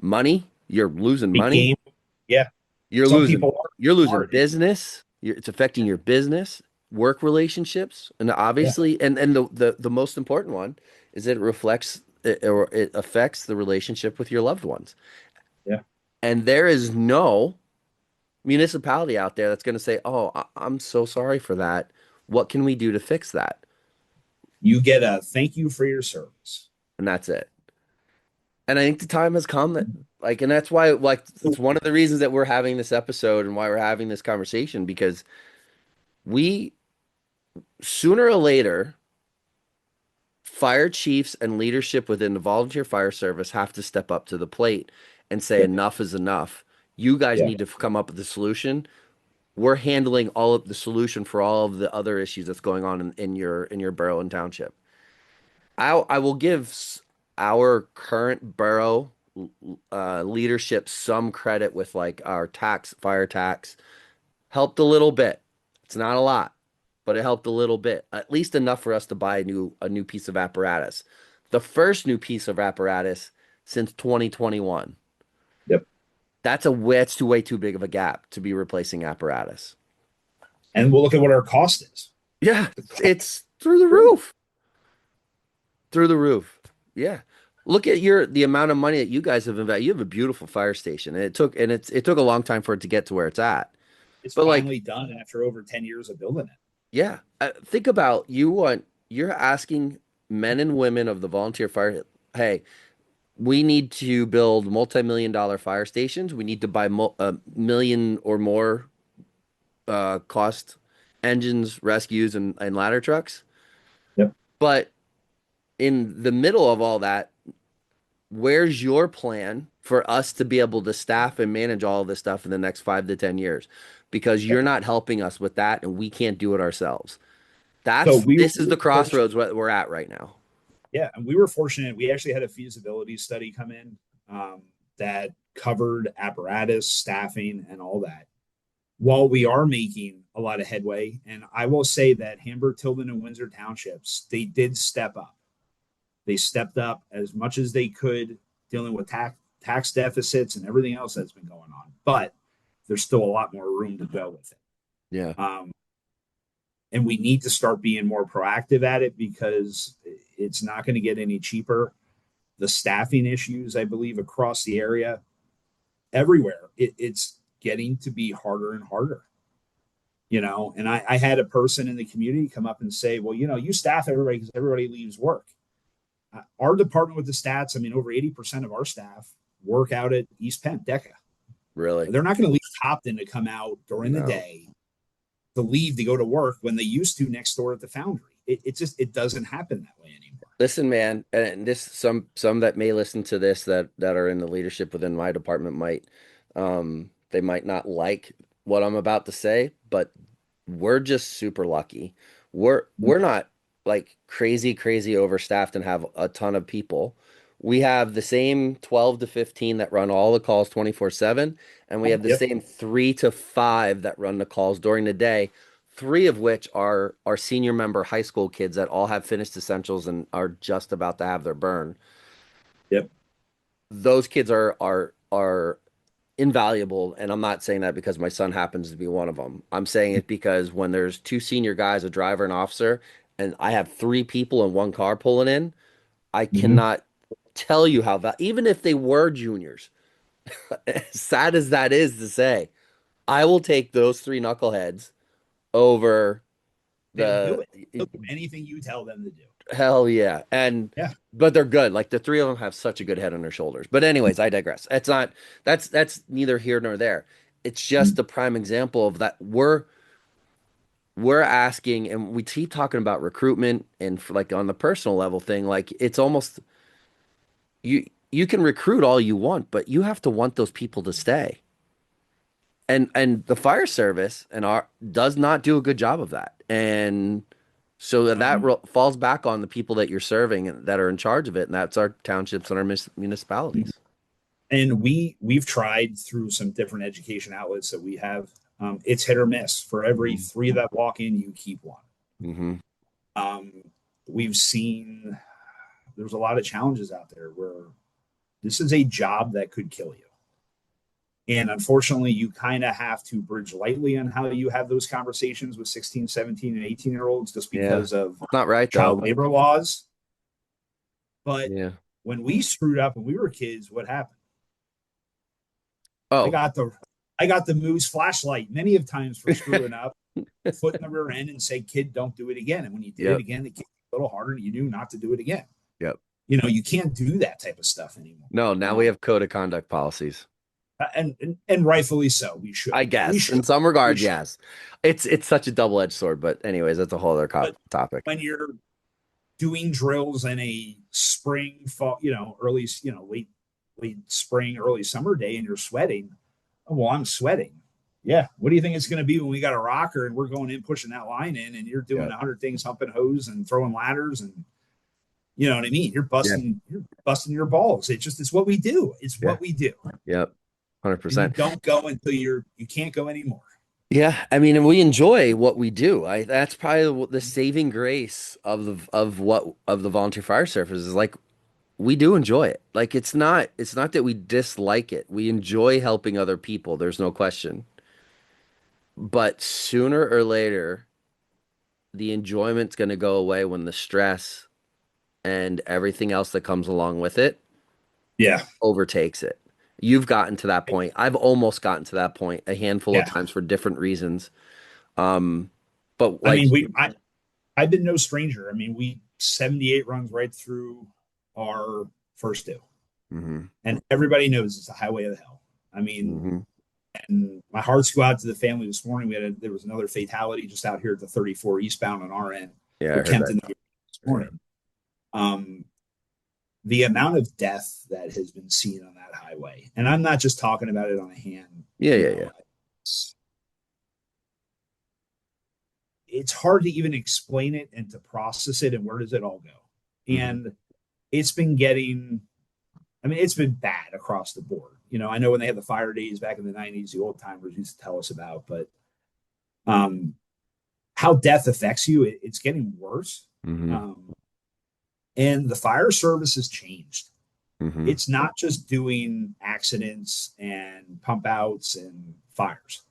Money, you're losing money. Became, yeah. You're Some losing people you're losing are. business. It's affecting your business, work relationships, and Yeah, obviously, and the most important one is it reflects or it affects the relationship with your loved ones. yeah. And there is no municipality out there that's going to say, "Oh, I'm so sorry for that. What can we do to fix that?" You get a thank you for your service. And that's it. And I think the time has come that like, and that's why like it's one of the reasons that we're having this episode and why we're having this conversation because we sooner or later, fire chiefs and leadership within the volunteer fire service have to step up to the plate and say Yeah, enough is enough. You guys yeah. need to come up with a solution. We're handling all of the solution for all of the other issues that's going on in your borough and township. I will give our current borough leadership some credit with like our fire tax helped a little bit. It's not a lot, but it helped a little bit, at least enough for us to buy a new piece of apparatus. The first new piece of apparatus since 2021. Yep. It's way too big of a gap to be replacing apparatus. And we'll look at what our cost is. Yeah, The cost, it's through the roof. Through the roof. Yeah. Look at the amount of money that you guys have invested. You have a beautiful fire station, and it took a long time for it to get to where it's at. it's But like, finally done after over 10 years of building it. yeah, think about you're asking men and women of the volunteer fire, hey, we need to build multi-million-dollar fire stations. We need to buy a million or more cost engines, rescues, and ladder trucks. Yep. But in the middle of all that, where's your plan for us to be able to staff and manage all of this stuff in the next 5 to 10 years? Because Yep. you're not helping us with that, and we can't do it ourselves. So This is we the were fortunate. crossroads we're at right now. Yeah, and we were fortunate. We actually had a feasibility study come in that covered apparatus, staffing, and all that. While we are making a lot of headway, and I will say that Hamburg, Tilden, and Windsor townships, they did step up. They stepped up as much as they could, dealing with tax deficits and everything else that's been going on. But there's still a lot more room to go with it. Yeah. And we need to start being more proactive at it because it's not going to get any cheaper. The staffing issues, I believe, across the area, everywhere, it's getting to be harder and harder. And I had a person in the community come up and say, well, you staff everybody because everybody leaves work. Our department with the stats, I mean, over 80% of our staff work out at East Penn, DECA. Really? They're not going to leave Copton to come out during the day to leave to go to work when they used to next door at the foundry. It doesn't happen that way anymore. Listen, man, and this some that may listen to this that are in the leadership within my department they might not like what I'm about to say, but we're just super lucky. We're not like crazy overstaffed and have a ton of people. We have the same 12 to 15 that run all the calls 24/7, and we have the Yep. same 3 to 5 that run the calls during the day, 3 of which are our senior member high school kids that all have finished essentials and are just about to have their burn. Yep. Those kids are invaluable, and I'm not saying that because my son happens to be one of them. I'm saying it because when there's 2 senior guys, a driver and officer, and I have 3 people in one car pulling in, I cannot tell you how that, even if they were juniors, as sad as that is to say, I will take those 3 knuckleheads over They'll do it. the They'll do anything you tell them to do. hell yeah. And Yeah. but they're good. Like the 3 of them have such a good head on their shoulders. But anyways, I digress. That's neither here nor there. It's just a prime example of that we're asking, and we keep talking about recruitment and for like on the personal level thing, like it's almost you can recruit all you want, but you have to want those people to stay. And the fire service and our does not do a good job of that. And so falls back on the people that you're serving and that are in charge of it, and that's our townships and our municipalities. And we've tried through some different education outlets that we have. It's hit or miss. For every 3 that walk in, you keep one. Mm-hmm. We've seen there's a lot of challenges out there where this is a job that could kill you. And unfortunately, you kind of have to bridge lightly on how you have those conversations with 16, 17, and 18-year-olds just because of Not right, child though. labor laws. But Yeah. when we screwed up when we were kids, what happened? Oh, I got the Moose flashlight many of times for screwing up, foot in the rear end, and say, "Kid, don't do it again." And when you did it again, it kicked a little harder, and you knew not to do it again. Yep. You can't do that type of stuff anymore. No, now we have code of conduct policies. And rightfully so. We should. I guess in some regards, yes. It's such a double-edged sword, but anyways, that's a whole other topic. When you're doing drills in a spring, fall, early, late spring, early summer day, and you're sweating. Oh, well, I'm sweating. Yeah. What do you think it's going to be when we got a rocker and we're going in, pushing that line in, and you're doing 100 things, humping hose and throwing ladders, and you know what I mean? You're busting your balls. It's what we do. It's what we do. Yep. 100%. Don't go until you can't go anymore. Yeah, I mean, and we enjoy what we do. That's probably the saving grace of the volunteer fire service is like we do enjoy it. Like it's not that we dislike it. We enjoy helping other people. There's no question. But sooner or later, the enjoyment's going to go away when the stress and everything else that comes along with it Yeah. overtakes it. You've gotten to that point. I've almost gotten to that point a handful of Yeah. times for different reasons. Um, but I like, mean, I've been no stranger. I mean, we 78 runs right through our first due, mhm, and everybody knows it's a highway of hell. I mean, mhm. and my hearts go out to the family this morning. There was another fatality just out here at the 34 eastbound on our end Yeah, I with heard that. Kempton this morning. The amount of death that has been seen on that highway, and I'm not just talking about it on a hand, Yeah, you yeah, know, yeah. it's hard to even explain it and to process it and where does it all go. Mhm. And it's been getting, I mean, it's been bad across the board. I know when they had the fire days back in the 90s, the old timers used to tell us about, but um, how death affects you, it's getting worse. Mhm. Um, and the fire service has changed. Mhm. It's not just doing accidents and pump outs and fires.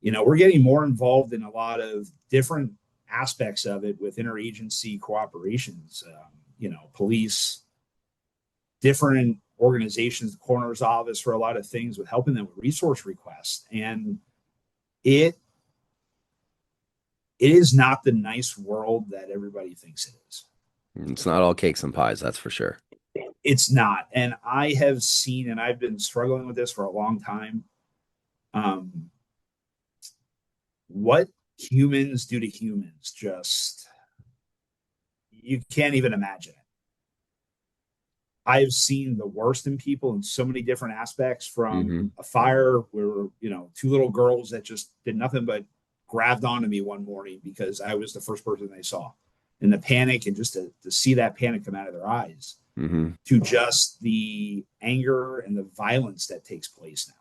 We're getting more involved in a lot of different aspects of it with interagency cooperations, police, different organizations, the coroner's office for a lot of things with helping them with resource requests. And it it is not the nice world that everybody thinks it is. It's not all cakes and pies, that's for sure. It's not. And I have seen, and I've been struggling with this for a long time, um, what humans do to humans, just you can't even imagine it. I've seen the worst in people in so many different aspects, Mhm. from a fire where, two little girls that just did nothing but grabbed onto me one morning because I was the first person they saw. And the panic, and just to see that panic come out of their eyes, Mhm. to just the anger and the violence that takes place now.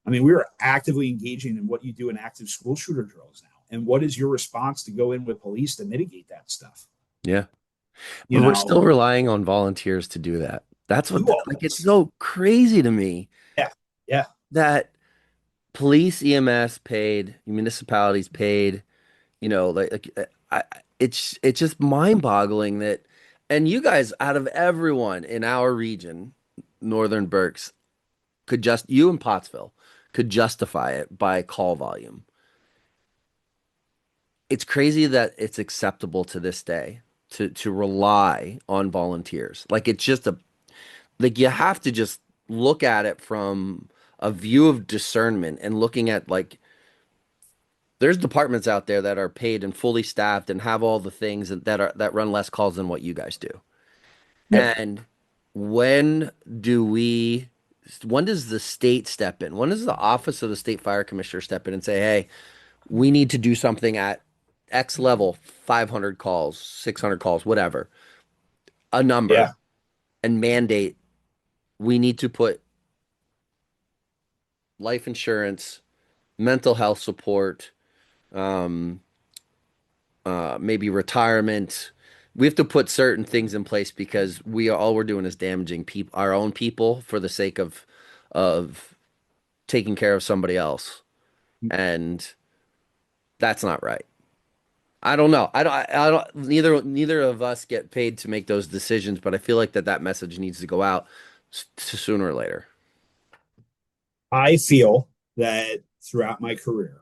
I mean, we are actively engaging in what you do in active school shooter drills now. And what is your response to go in with police to mitigate that stuff? Yeah. You But we're still know, relying on volunteers to do that. That's do what all like it's this. so crazy to me Yeah. Yeah. that police, EMS paid, municipalities paid, it's just mind-boggling that, and you guys out of everyone in our region, Northern Berks, you and Pottsville could justify it by call volume. It's crazy that it's acceptable to this day to rely on volunteers. Like it's just like you have to just look at it from a view of discernment and looking at like there's departments out there that are paid and fully staffed and have all the things that run less calls than what you guys do. Yep. And when do we when does the state step in? When does the office of the state fire commissioner step in and say, "Hey, we need to do something at X level, 500 calls, 600 calls, whatever, a number, Yeah. and mandate we need to put life insurance, mental health support, um, maybe retirement. We have to put certain things in place because all we're doing is damaging our own people for the sake of taking care of somebody else, and that's not right. I don't know. I don't. Neither of us get paid to make those decisions, but I feel like that message needs to go out sooner or later. I feel that throughout my career,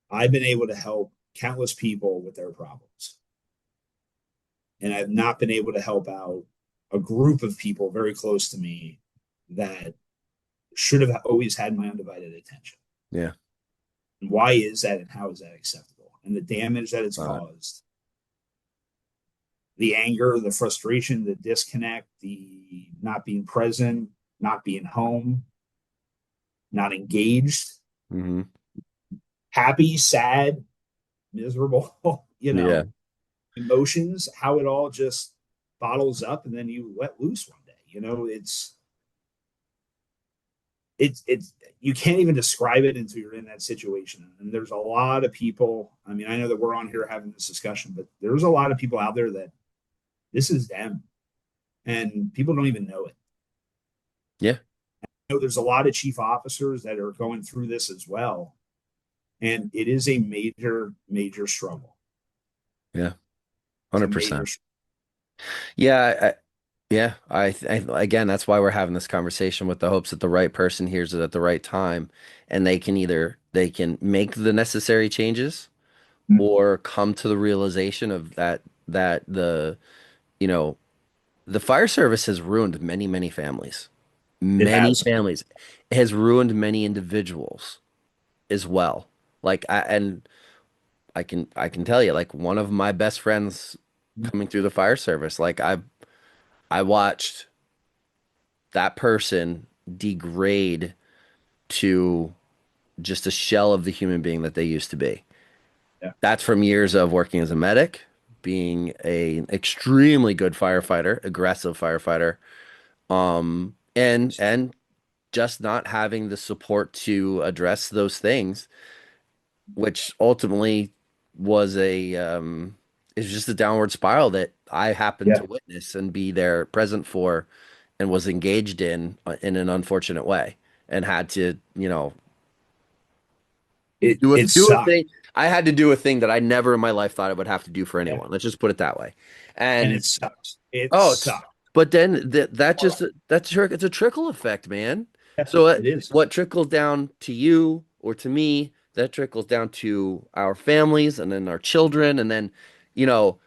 I've been able to help countless people with their problems. And I've not been able to help out a group of people very close to me that should have always had my undivided attention. Yeah. And why is that, and how is that acceptable? And the damage that it's Uh, caused, the anger, the frustration, the disconnect, the not being present, not being home, not engaged, hmm happy, sad, miserable, Yeah. emotions, how it all just bottles up and then you let loose one day. It's you can't even describe it until you're in that situation. And there's a lot of people. I mean, I know that we're on here having this discussion, but there's a lot of people out there that this is them. and people don't even know it. Yeah. I know there's a lot of chief officers that are going through this as well, and it is a major, major struggle. Yeah. It's a major 100%. Yeah. Yeah. Again, that's why we're having this conversation with the hopes that the right person hears it at the right time and they can make the necessary changes or come to the realization of that you know, the fire service has ruined many, many families. It Many has. families. It has ruined many individuals as well. Like I can tell you, like one of my best friends coming through the fire service, like I watched that person degrade to just a shell of the human being that they used to be. Yeah. That's from years of working as a medic, being a extremely good firefighter, aggressive firefighter, and just not having the support to address those things, which ultimately was a is just a downward spiral that I happened Yeah. to witness and be there present for and was engaged in an unfortunate way and had to, It do a sucked. thing. I had to do a thing that I never in my life thought I would have to do for Yeah. anyone. Let's just put it that way. And And it sucks. It oh, it's sucked. but then that just it's a trickle effect, man. Yeah, So it is. what trickles down to you or to me, that trickles down to our families and then our children, and then, you know,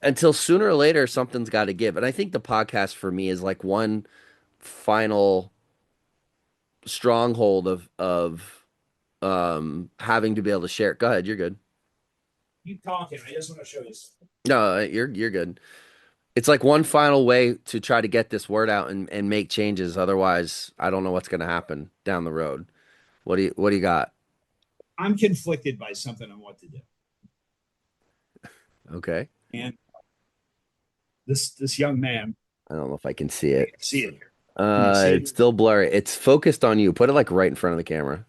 until sooner or later something's got to give. And I think the podcast for me is like one final stronghold of having to be able to share. Go ahead, you're good. Keep talking. I just want to show you something. No, you're good. It's like one final way to try to get this word out and make changes. Otherwise, I don't know what's going to happen down the road. What do you got? I'm conflicted by something on what to do. Okay. And this young man, I don't know if I can see you it. can see it here. Can you see It's it? still blurry. It's focused on you. Put it like right in front of the camera.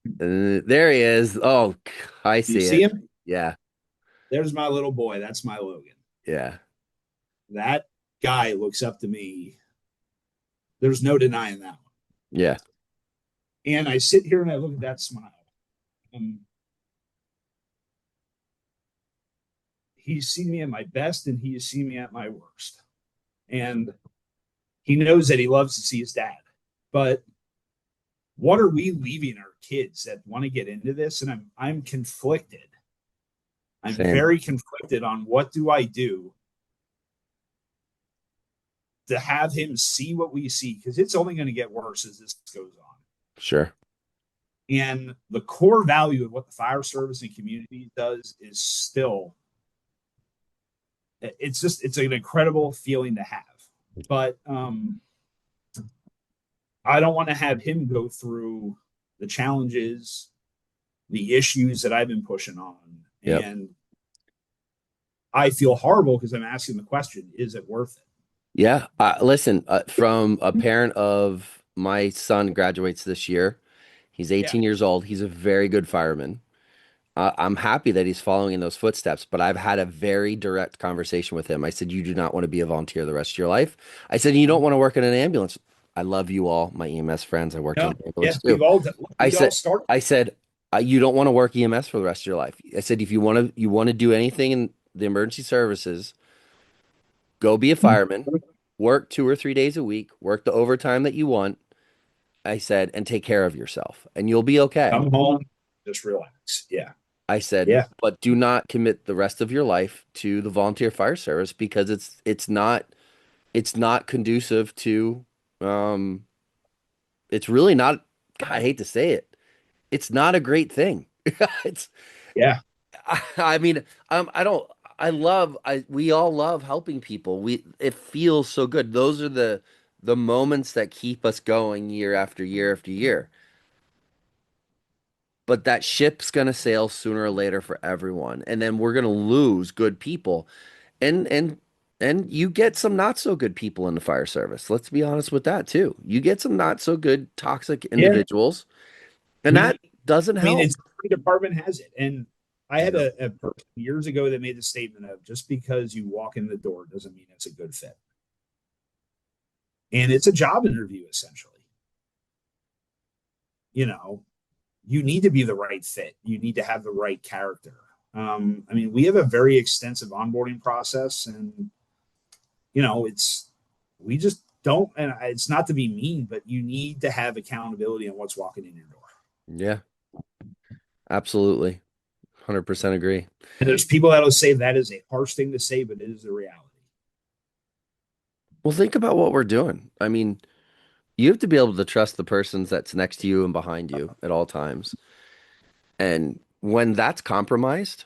There he is. Oh, I Do you see see it. him? Yeah. There's my little boy. That's my Logan. Yeah. That guy looks up to me. There's no denying that one. Yeah. And I sit here and I look at that smile. Um, he's seen me at my best and he has seen me at my worst. And he knows that he loves to see his dad. But what are we leaving our kids that want to get into this? And I'm conflicted. I'm Same. very conflicted on what do I do to have him see what we see, because it's only going to get worse as this goes on. Sure. And the core value of what the fire service and community does is still, it's an incredible feeling to have. But I don't want to have him go through the challenges, the issues that I've been pushing on. Yep. And I feel horrible because I'm asking the question, is it worth it? Yeah. Listen, from a parent of my son graduates this year. He's Yeah. 18 years old. He's a very good fireman. I'm happy that he's following in those footsteps, but I've had a very direct conversation with him. I said, "You do not want to be a volunteer the rest of your life." I said, "You don't want to work in an ambulance." I love you all, my EMS friends. I worked in No, an yeah, ambulance we've too. all I we all said, start. I said, "You don't want to work EMS for the rest of your life." I said, "If you want to do anything in the emergency services, go be a fireman, work 2 or 3 days a week, work the overtime that you want." I said, "And take care of yourself, and you'll be okay." Come home, just relax. Yeah, I said, yeah, but do not commit the rest of your life to the volunteer fire service because it's not conducive to um it's really not. God, I hate to say it. It's not a great thing. It's yeah, I mean, I don't I love we all love helping people. It feels so good. Those are the moments that keep us going year after year after year. But that ship's gonna sail sooner or later for everyone, and then we're gonna lose good people. And you get some not so good people in the fire service. Let's be honest with that too. You get some not so good toxic yeah. individuals, and We, that doesn't I mean, help. it's every department has it, and I had a person years ago that made the statement of just because you walk in the door doesn't mean it's a good fit. And it's a job interview, essentially. You know, you need to be the right fit. You need to have the right character. I mean, we have a very extensive onboarding process, and we just don't. And it's not to be mean, but you need to have accountability on what's walking in your door. Yeah, absolutely. 100% agree. And there's people that'll say that is a harsh thing to say, but it is the reality. Well, think about what we're doing. I mean, you have to be able to trust the persons that's next to you and behind you at all times. And when that's compromised,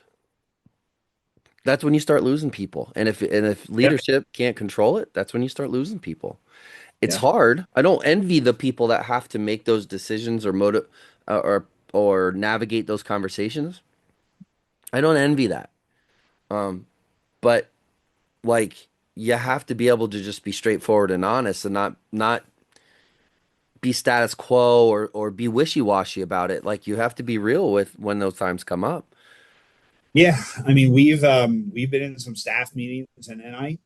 that's when you start losing people. And if Yeah, leadership can't control it, that's when you start losing people. It's yeah, hard. I don't envy the people that have to make those decisions or or navigate those conversations. I don't envy that. Um, but like you have to be able to just be straightforward and honest and not be status quo or be wishy-washy about it. Like you have to be real with when those times come up. yeah. I mean, we've been in some staff meetings, and I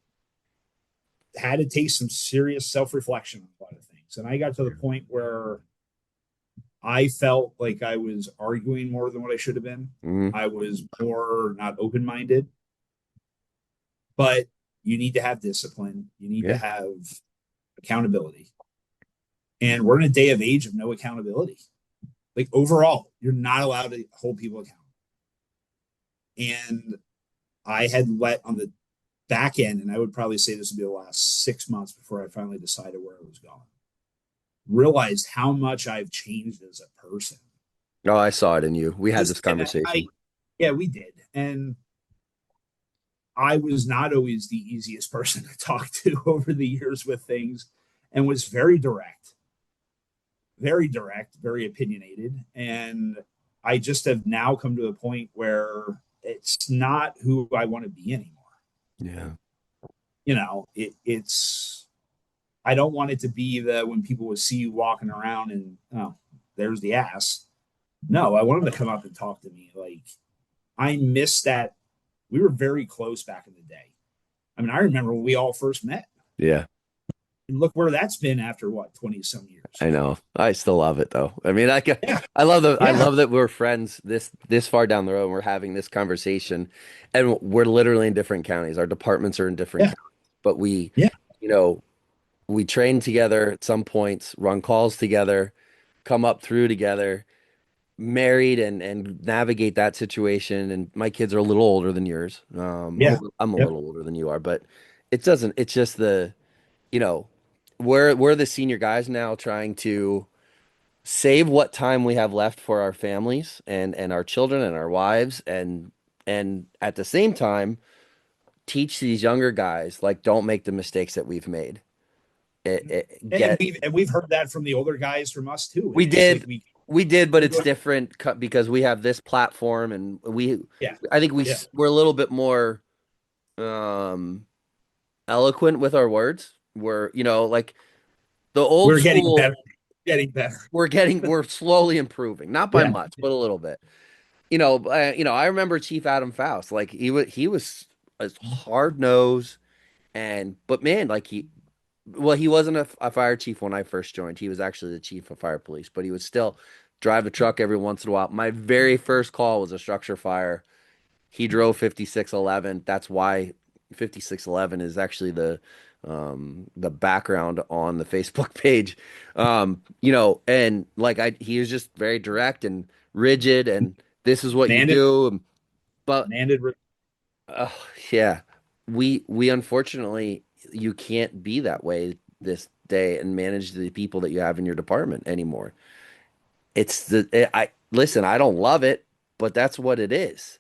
had to take some serious self reflection on a lot of things. And I got to the point where I felt like I was arguing more than what I should have been. Hmm. I was more not open minded, but you need to have discipline. You need to Yeah. have accountability. And we're in a day of age of no accountability. Like overall, you're not allowed to hold people accountable. And I had let on the back end, and I would probably say this would be the last 6 months before I finally decided where I was going. Realized how much I've changed as a person. Oh, I saw it in you. We had this conversation. Yeah, we did. And I was not always the easiest person to talk to over the years with things and was very direct, very opinionated. And I just have now come to a point where it's not who I want to be anymore. Yeah. It's I don't want it to be that when people would see you walking around and there's the ass. No, I want them to come up and talk to me. Like I miss that. We were very close back in the day. I mean, I remember when we all first met. Yeah. And look where that's been after what, 20 some years. I know. I still love it though. I mean, Yeah. I Yeah. love that we're friends this far down the road and we're having this conversation and we're literally in different counties. Our departments are in different Yeah. counties, but we, Yeah. you know, we train together at some points, run calls together, come up through together, married and navigate that situation. And my kids are a little older than yours. Yeah. I'm a Yep. little older than you are, but it's just you know, we're the senior guys now trying to save what time we have left for our families and our children and our wives and at the same time teach these younger guys like don't make the mistakes that we've made. And Get we've heard that from the older guys from us too. we And it's like did we did, but it's go, different because we have this platform and yeah. I think Yeah. we're a little bit more um eloquent with our words. We're like the old We're getting school. better. Getting better. We're slowly improving, not by Yeah. much, but a little bit. I remember Chief Adam Faust. Like he was a hard nose, but man, like he wasn't a fire chief when I first joined. He was actually the chief of fire police, but he would still drive a truck every once in a while. My very first call was a structure fire. He drove 5611. That's why 5611 is actually the background on the Facebook page. And like he was just very direct and rigid and this is what you Demanded, do. But demanded. uh, yeah, we unfortunately you can't be that way this day and manage the people that you have in your department anymore. I listen, I don't love it, but that's what it is.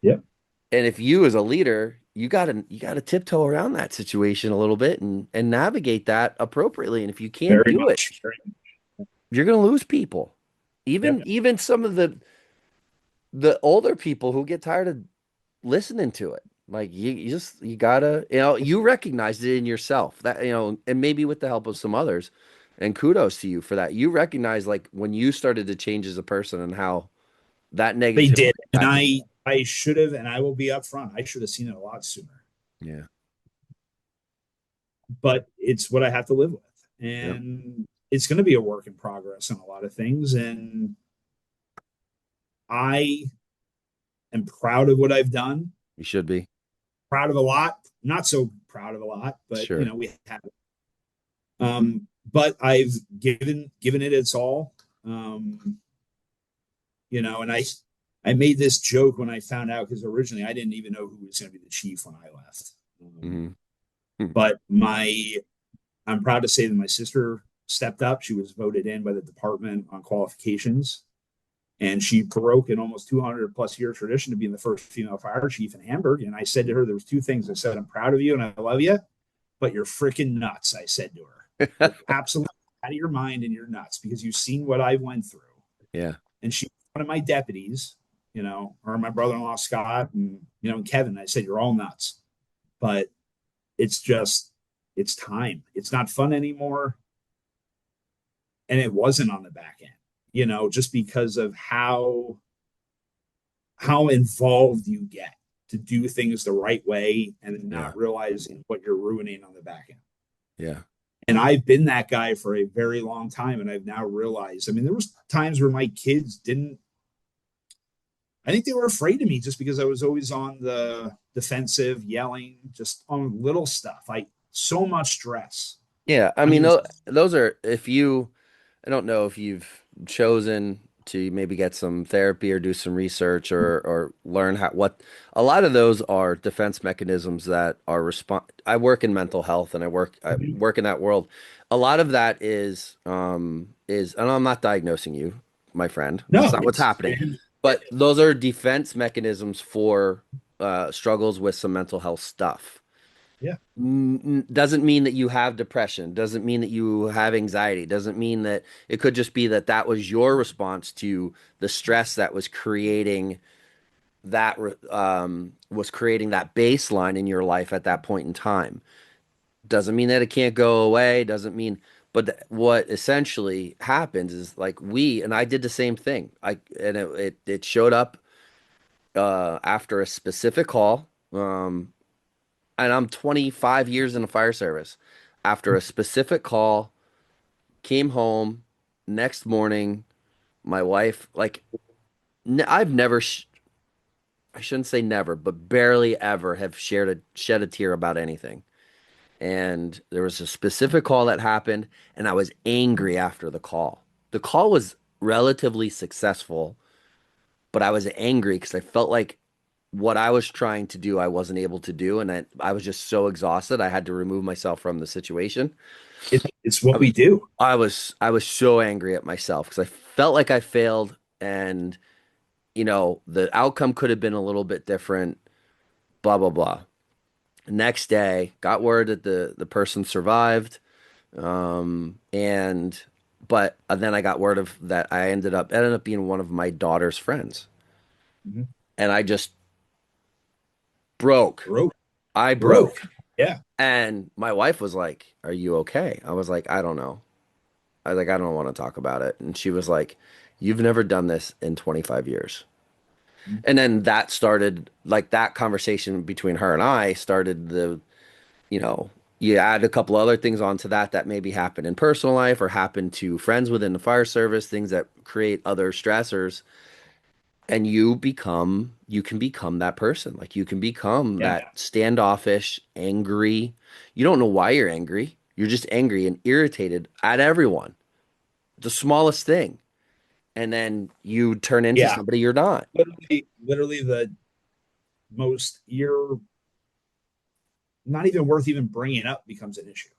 Yep. And if you as a leader, you gotta tiptoe around that situation a little bit and navigate that appropriately. And if you can't Very do it, much. you're gonna lose people. Yep. Even some of the older people who get tired of listening to it. Like you gotta, you recognized it in yourself that, and maybe with the help of some others, and kudos to you for that. You recognize like when you started to change as a person and how that They negativity did. And impacted. I should have, and I will be upfront, I should have seen it a lot sooner. Yeah. But it's what I have to live with. Yep. And it's going to be a work in progress on a lot of things. And I am proud of what I've done, You should be. proud of a lot, not so proud of a lot, but Sure. we have it. But I've given it its all. And I made this joke when I found out, because originally I didn't even know who was going to be the chief when I left. Mm-hmm. But I'm proud to say that my sister stepped up. She was voted in by the department on qualifications, and she broke an almost 200 plus year tradition to being the first female fire chief in Hamburg. And I said to her, there was two things. I said, I'm proud of you and I love you, but you're freaking nuts. I said to her, you're absolutely out of your mind and you're nuts, because you've seen what I went through. Yeah. And she was one of my deputies, or my brother-in-law, Scott, and Kevin. I said, you're all nuts, but it's time. It's not fun anymore. And it wasn't on the back end, just because of how involved you get to do things the right way and not realizing what you're ruining on the back end. Yeah. And I've been that guy for a very long time. And I've now realized, there was times where my kids I think they were afraid of me just because I was always on the defensive, yelling, just on little stuff. So much stress. Yeah. I mean, those are, I don't know if you've chosen to maybe get some therapy or do some research or learn a lot of those are defense mechanisms that are I work in mental health and I work in that world. A lot of that is, and I'm not diagnosing you, my friend. No, That's not what's happening. But those are defense mechanisms for struggles with some mental health stuff. Yeah. Doesn't mean that you have depression. Doesn't mean that you have anxiety. Doesn't mean that it could just be that was your response to the stress that was creating that baseline in your life at that point in time. Doesn't mean that it can't go away. Doesn't mean, but what essentially happens is like and I did the same thing. It showed up after a specific call. And I'm 25 years in the fire service. After a specific call, came home next morning, my wife, like, I've never, I shouldn't say never, but barely ever have shed a tear about anything. And there was a specific call that happened, and I was angry after the call. The call was relatively successful, but I was angry because I felt like what I was trying to do, I wasn't able to do. And I was just so exhausted. I had to remove myself from the situation. It's what we do. I was so angry at myself because I felt like I failed and, the outcome could have been a little bit different, blah, blah, blah. Next day, got word that the person survived. But then I got word of that I ended up being one of my daughter's friends. Mm-hmm. And I just broke. I broke. Yeah. And my wife was like, "Are you okay?" I was like, "I don't know." I was like, "I don't want to talk about it." And she was like, "You've never done this in 25 years." Mm-hmm. And then that started, like, that conversation between her and I started you add a couple other things onto that maybe happen in personal life or happen to friends within the fire service, things that create other stressors. And you can become that person. Like, you can become that standoffish, angry. You don't know why you're angry. You're just angry and irritated at everyone. The smallest thing. And then you turn into somebody you're not. Literally the most, you're not even worth even bringing up becomes an issue.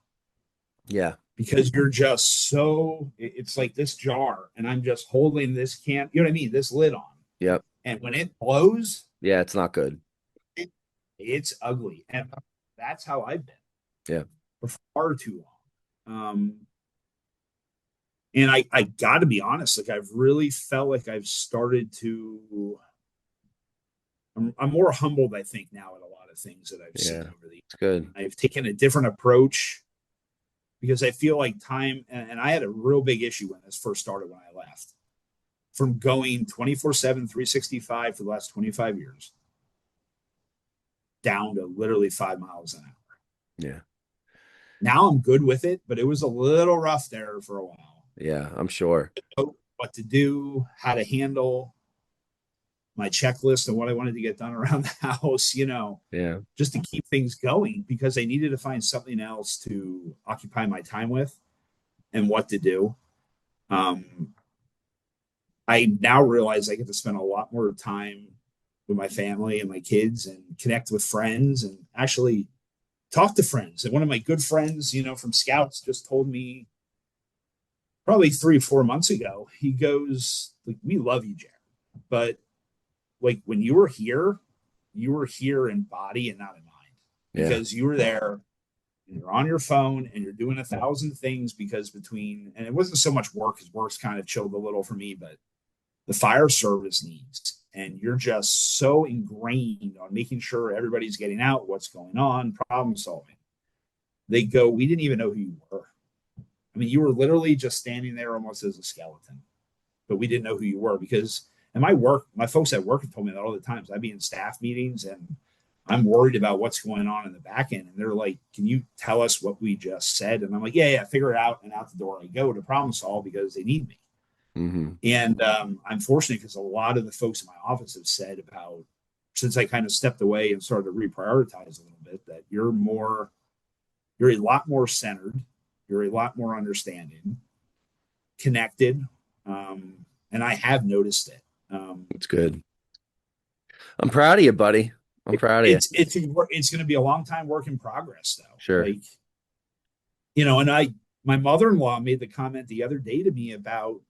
Yeah. Because you're just it's like this jar and I'm just holding this can, you know what I mean? This lid on. Yep. And when it blows, yeah, it's not good. It's ugly. And that's how I've been. Yeah. For far too long. And I got to be honest, like, I've really felt like I've started to, I'm more humbled, I think, now at a lot of things that I've seen over the years. It's good. I've taken a different approach because I feel like time, and I had a real big issue when this first started when I left. from going 24/7, 365 for the last 25 years down to literally 5 miles an hour. Yeah. Now I'm good with it, but it was a little rough there for a while. Yeah, I'm sure. What to do, how to handle my checklist and what I wanted to get done around the house, Yeah. just to keep things going, because I needed to find something else to occupy my time with and what to do. I now realize I get to spend a lot more time with my family and my kids and connect with friends and actually talk to friends. And one of my good friends, from Scouts just told me probably 3 or 4 months ago, he goes, like, we love you, Jarrod, but like when you were here in body and not in mind, because you were there and you're on your phone and you're doing 1,000 things, because and it wasn't so much work, because work's kind of chilled a little for me, but the fire service needs, and you're just so ingrained on making sure everybody's getting out, what's going on, problem solving. They go, we didn't even know who you were. I mean, you were literally just standing there almost as a skeleton, but we didn't know who you were because, and my folks at work have told me that all the times. I'd be in staff meetings and I'm worried about what's going on in the back end. And they're like, can you tell us what we just said? And I'm like, yeah, figure it out. And out the door I go to problem solve because they need me. Mm-hmm. And I'm fortunate because a lot of the folks in my office have said about, since I kind of stepped away and started to reprioritize a little bit, that you're a lot more centered, you're a lot more understanding, connected. And I have noticed it. It's good. I'm proud of you, buddy. I'm proud of you. It's going to be a long time work in progress, though. Sure. And my mother-in-law made the comment the other day to me about,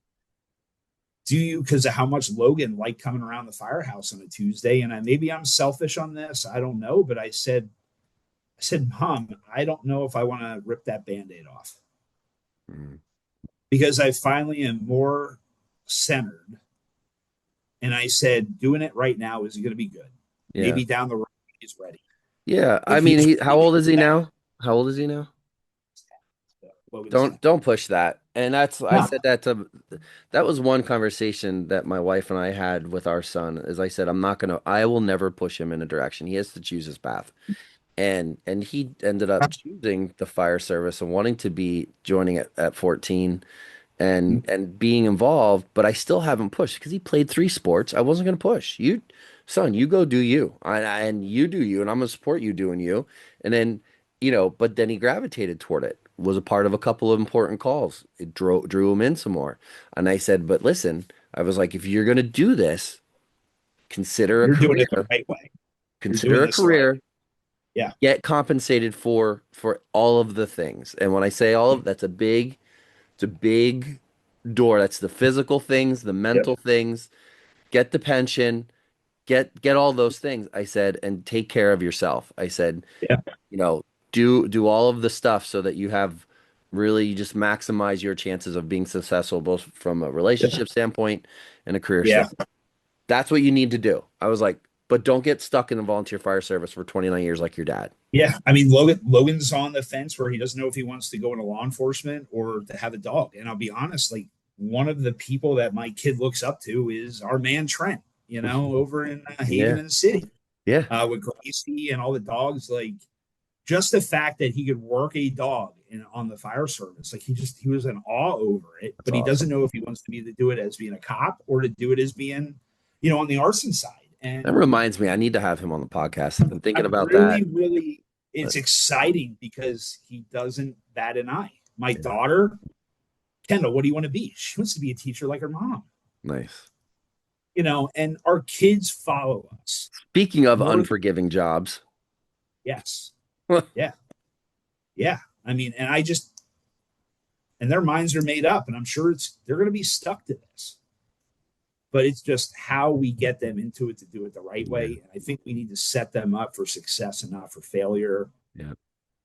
because of how much Logan liked coming around the firehouse on a Tuesday. And maybe I'm selfish on this, I don't know. But I said, Mom, I don't know if I want to rip that Band-Aid off. Because I finally am more centered. And I said, doing it right now is going to be good. Yeah. Maybe down the road he's ready. Yeah. I mean, how old is he now? How old is he now? Don't push that. And I said that was one conversation that my wife and I had with our son, is I said, I will never push him in a direction. He has to choose his path. And he ended up choosing the fire service and wanting to be joining at 14 and being involved, but I still haven't pushed because he played 3 sports. I wasn't going to push. Son, you go do you. And you do you, and I'm going to support you doing you. And then, but then he gravitated toward it, was a part of a couple of important calls. It drew him in some more. And I said, but listen, I was like, if you're going to do this, consider a career. You're doing it the right way. Consider a career. Right. Yeah. Get compensated for all of the things. And when I say all of, it's a big door. That's the physical things, the mental things. Get the pension, get all those things. I said, and take care of yourself. I said, do all of the stuff so that you just maximize your chances of being successful, both from a relationship standpoint and a career standpoint. That's what you need to do. I was like, but don't get stuck in the volunteer fire service for 29 years like your dad. Yeah. I mean, Logan's on the fence where he doesn't know if he wants to go into law enforcement or to have a dog. And I'll be honest, like, one of the people that my kid looks up to is our man Trent, over in Haven and City. Yeah. With Gracie and all the dogs. Like, just the fact that he could work a dog on the fire service, like he was in awe over it. But he doesn't know if he wants to do it as being a cop or to do it as being, on the arson side. And that reminds me, I need to have him on the podcast. I've been thinking about that. Really, it's exciting because he doesn't bat an eye. My daughter, Kendall, what do you want to be? She wants to be a teacher like her mom. Nice. And our kids follow us. Speaking of unforgiving jobs. Yes. Yeah. Yeah. I mean, and their minds are made up, and I'm sure they're going to be stuck to this. But it's just how we get them into it to do it the right way. And I think we need to set them up for success and not for failure. Yeah.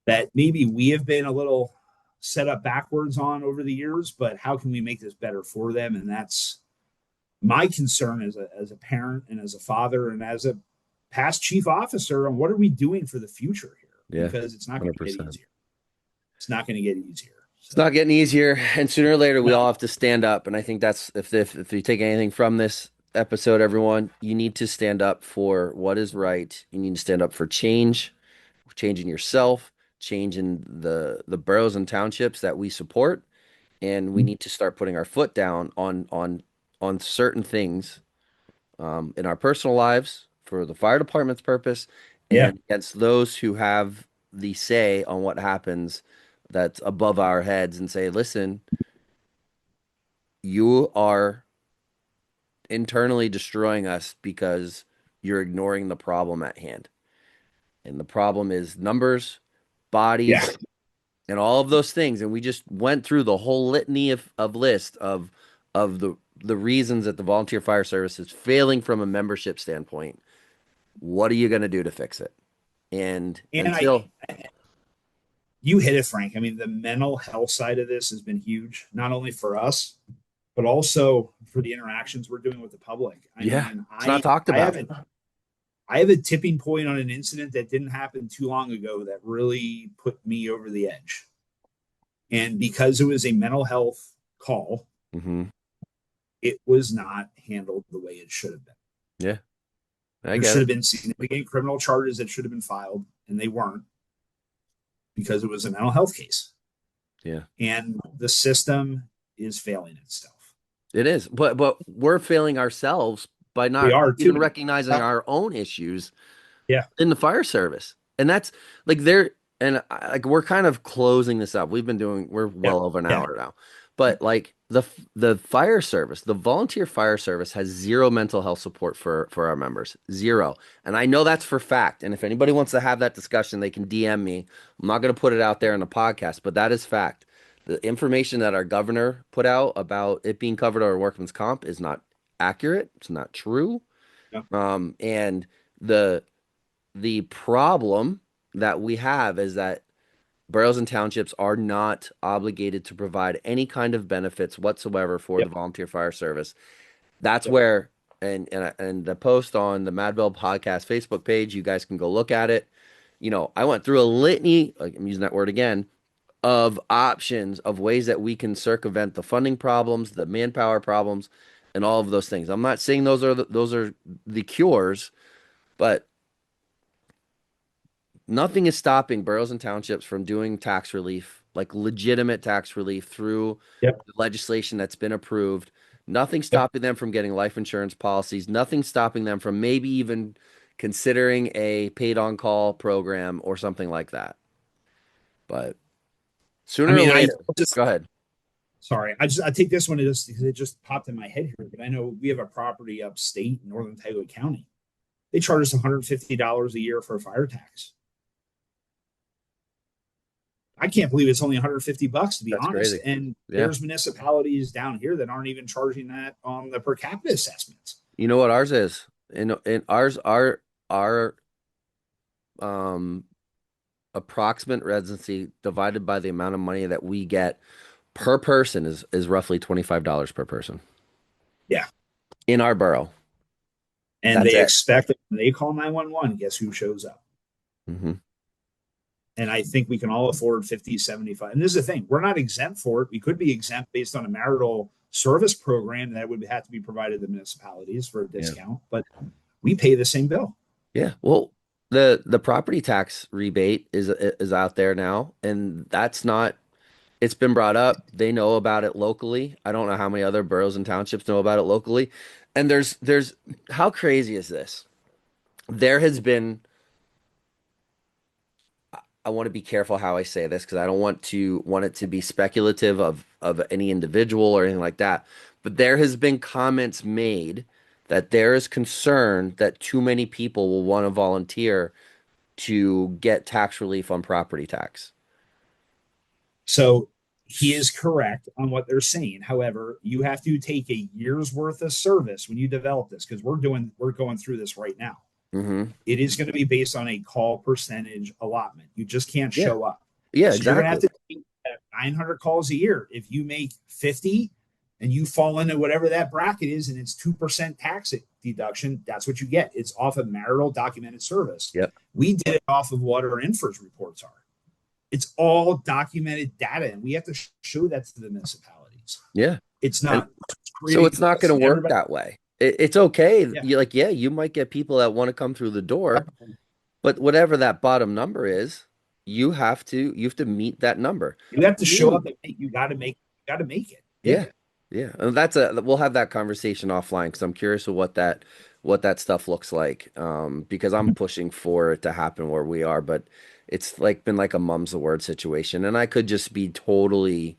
That maybe we have been a little set up backwards on over the years, but how can we make this better for them? And that's my concern as a parent and as a father and as a past chief officer on what are we doing for the future here? Yeah. Because it's not going to get easier. It's not going to get easier. It's not So, getting easier, and sooner or later we no, all have to stand up. And I think that's if you take anything from this episode, everyone, you need to stand up for what is right. You need to stand up for change, changing yourself, changing the boroughs and townships that we support, and we need to start putting our foot down on certain things in our personal lives for the fire department's purpose yeah, and against those who have the say on what happens that's above our heads and say, listen, you are internally destroying us because you're ignoring the problem at hand. And the problem is numbers, yeah. bodies, and all of those things. And we just went through the whole litany of list of the reasons that the volunteer fire service is failing from a membership standpoint. What are you going to do to fix it? And And until, you hit it, Frank. I mean, the mental health side of this has been huge, not only for us, but also for the interactions we're doing with the public. I yeah, mean, it's not talked I about. haven't I have a tipping point on an incident that didn't happen too long ago that really put me over the edge. And because it was a mental health call, Hmm. it was not handled the way it should have been. Yeah, I There get should it. have been significant criminal charges that should have been filed, and they weren't because it was a mental health case. Yeah, And the system is failing itself. it is. But we're failing ourselves by We not are too. even recognizing our own issues Yeah. in the fire service. And that's like there and like we're kind of closing this up. We're Yeah. well over an Yeah. hour now. But like the fire service, the volunteer fire service has zero mental health support for our members. Zero. And I know that's for fact. And if anybody wants to have that discussion, they can DM me. I'm not going to put it out there in the podcast, but that is fact. The information that our governor put out about it being covered under workman's comp is not accurate. It's not true. Yeah. And the the problem that we have is that boroughs and townships are not obligated to provide any kind of benefits whatsoever for the Yep. volunteer fire service. That's Yep. where and the post on the Madville podcast Facebook page, you guys can go look at it. I went through a litany, like I'm using that word again, of options of ways that we can circumvent the funding problems, the manpower problems, and all of those things. I'm not saying those are the cures, but nothing is stopping boroughs and townships from doing tax relief, like legitimate tax relief through Yep. legislation that's been approved. Nothing Yep. stopping them from getting life insurance policies. Nothing stopping them from maybe even considering a paid on call program or something like that. But I sooner or mean, I later, just go ahead. sorry. I take this one just because it just popped in my head here. But I know we have a property upstate in northern Tioga County. They charge us $150 a year for a fire tax. I can't believe it's only $150 to be That's honest. crazy. And Yeah. there's municipalities down here that aren't even charging that on the per capita assessments. You know what ours is? In ours, our um approximate residency divided by the amount of money that we get per person is roughly $25 per person Yeah. in our borough. And That's they it. expect that when they call 911, guess who shows up? Hmm. And I think we can all afford 50, 75. And this is the thing, we're not exempt for it. We could be exempt based on a marital service program that would have to be provided to municipalities for a discount, but we pay the same bill. Yeah. Well, the property tax rebate is out there now, and that's not. It's been brought up. They know about it locally. I don't know how many other boroughs and townships know about it locally. And there's how crazy is this? There has been. I want to be careful how I say this because I don't want it to be speculative of any individual or anything like that. But there has been comments made that there is concern that too many people will want to volunteer to get tax relief on property tax. So he is correct on what they're saying. However, you have to take a year's worth of service when you develop this because we're going through this right now. Hmm. It is going to be based on a call percentage allotment. You just can't Yeah. show up. Yeah, So you're going to have exactly. to take 900 calls a year. If you make 50 and you fall into whatever that bracket is and it's 2% tax deduction, that's what you get. It's off of marital documented service. Yep. We did it off of what our infers reports are. It's all documented data, and we have to show that to the municipalities. Yeah. It's And not so creating it's not going to work everybody. that way. It's okay. Yeah, You like, yeah, you might get people that want to come through the door, but whatever that bottom number is, you have to meet that number. you have to show You, up and you got to make it. Yeah, yeah. Yeah. And we'll have that conversation offline because I'm curious of what that stuff looks like. Because I'm pushing for it to happen where we are, but it's like been like a mum's the word situation. And I could just be totally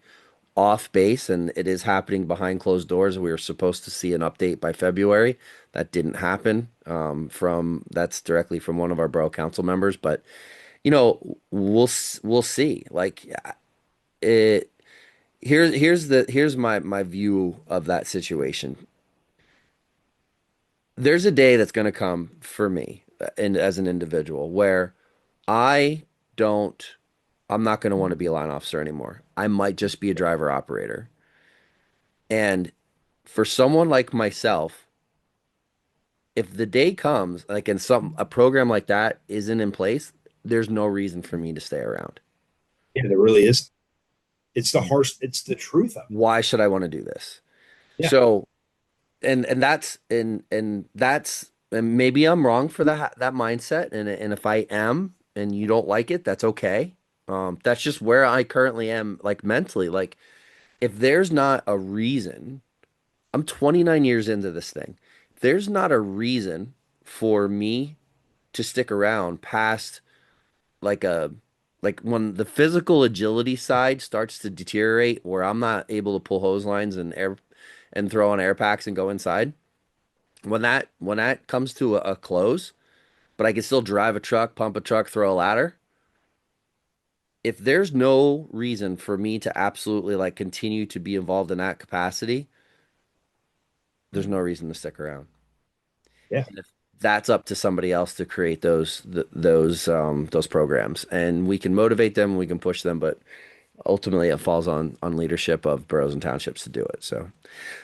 off base, and it is happening behind closed doors. We were supposed to see an update by February. That didn't happen. From That's directly from one of our borough council members, but we'll see. Like it. Here's my view of that situation. There's a day that's going to come for me, and as an individual, where I don't. I'm not going to want to be a line officer anymore. I might just be a driver operator. And for someone like myself, if the day comes, like in a program like that isn't in place, there's no reason for me to stay around. yeah, there really is. It's the truth of it. Why should I want to do this? Yeah, So, and that's and maybe I'm wrong for that mindset, and if I am and you don't like it, that's okay. That's just where I currently am, like mentally. Like if there's not a reason, I'm 29 years into this thing. There's not a reason for me to stick around past like a like when the physical agility side starts to deteriorate where I'm not able to pull hose lines and throw on air packs and go inside. When that comes to a close, but I can still drive a truck, pump a truck, throw a ladder. If there's no reason for me to absolutely like continue to be involved in that capacity, there's no reason to stick around. yeah. And if that's up to somebody else to create those programs, and we can motivate them, we can push them, but ultimately it falls on leadership of boroughs and townships to do it. So,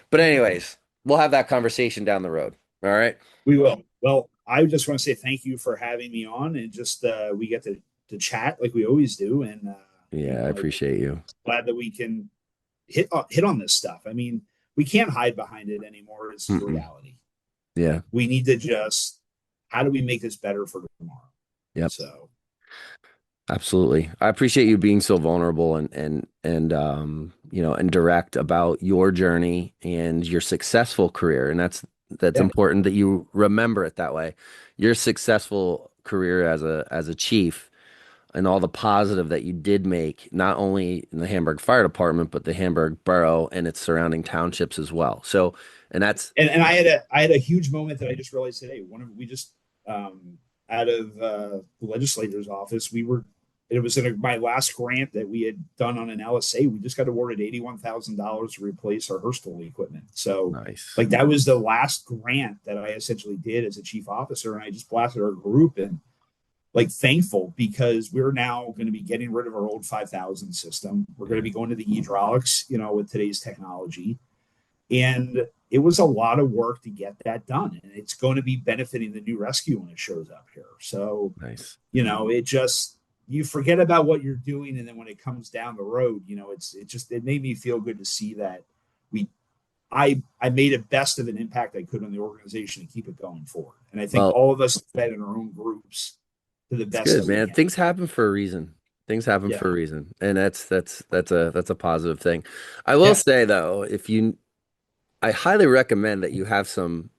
but anyways, we'll have that conversation down the road. All right. We will. Well, I just want to say thank you for having me on, and just we get to chat like we always do, and Yeah, I appreciate you. glad that we can hit on this stuff. I mean, we can't hide behind it anymore. It's the Mm-mm. reality. Yeah. We need to just, how do we make this better for tomorrow? Yep. So Absolutely. I appreciate you being so vulnerable and and direct about your journey and your successful career. And that's yeah, important that you remember it that way. Your successful career as a chief and all the positive that you did make, not only in the Hamburg Fire Department, but the Hamburg Borough and its surrounding townships as well. So, and that's and I had a huge moment that I just realized today. We just out of the legislator's office, it was in my last grant that we had done on an LSA. We just got awarded $81,000 to replace our Hurstel equipment. So, nice. like, that was the last grant that I essentially did as a chief officer, and I just blasted our group and like thankful because we're now going to be getting rid of our old 5000 system. We're going to be going to the hydraulics, with today's technology. And it was a lot of work to get that done. And it's going to be benefiting the new rescue when it shows up here. So, Nice. it just, you forget about what you're doing. And then when it comes down the road, it made me feel good to see that I made a best of an impact I could on the organization to keep it going forward. And I think Well, all of us fed in our own groups to the it's best good, that we man. can. Things happen for a reason. Things happen Yeah. for a reason. And that's a positive thing. I will Yeah. say though, I highly recommend that you have some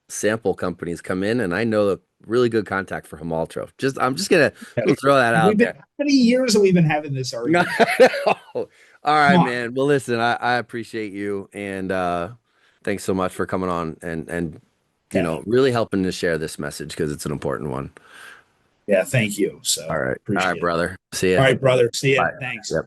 sample companies come in, and I know a really good contact for Himaltro. I'm just gonna throw that out there. How many years have we been having this argument? All Come right, on. man. Well, listen, I appreciate you, and thanks so much for coming on and Yeah. really helping to share this message because it's an important one. Yeah. Thank you. All So right. All right, appreciate it. brother. See All ya. right, brother. See ya. Bye. Thanks. Yep.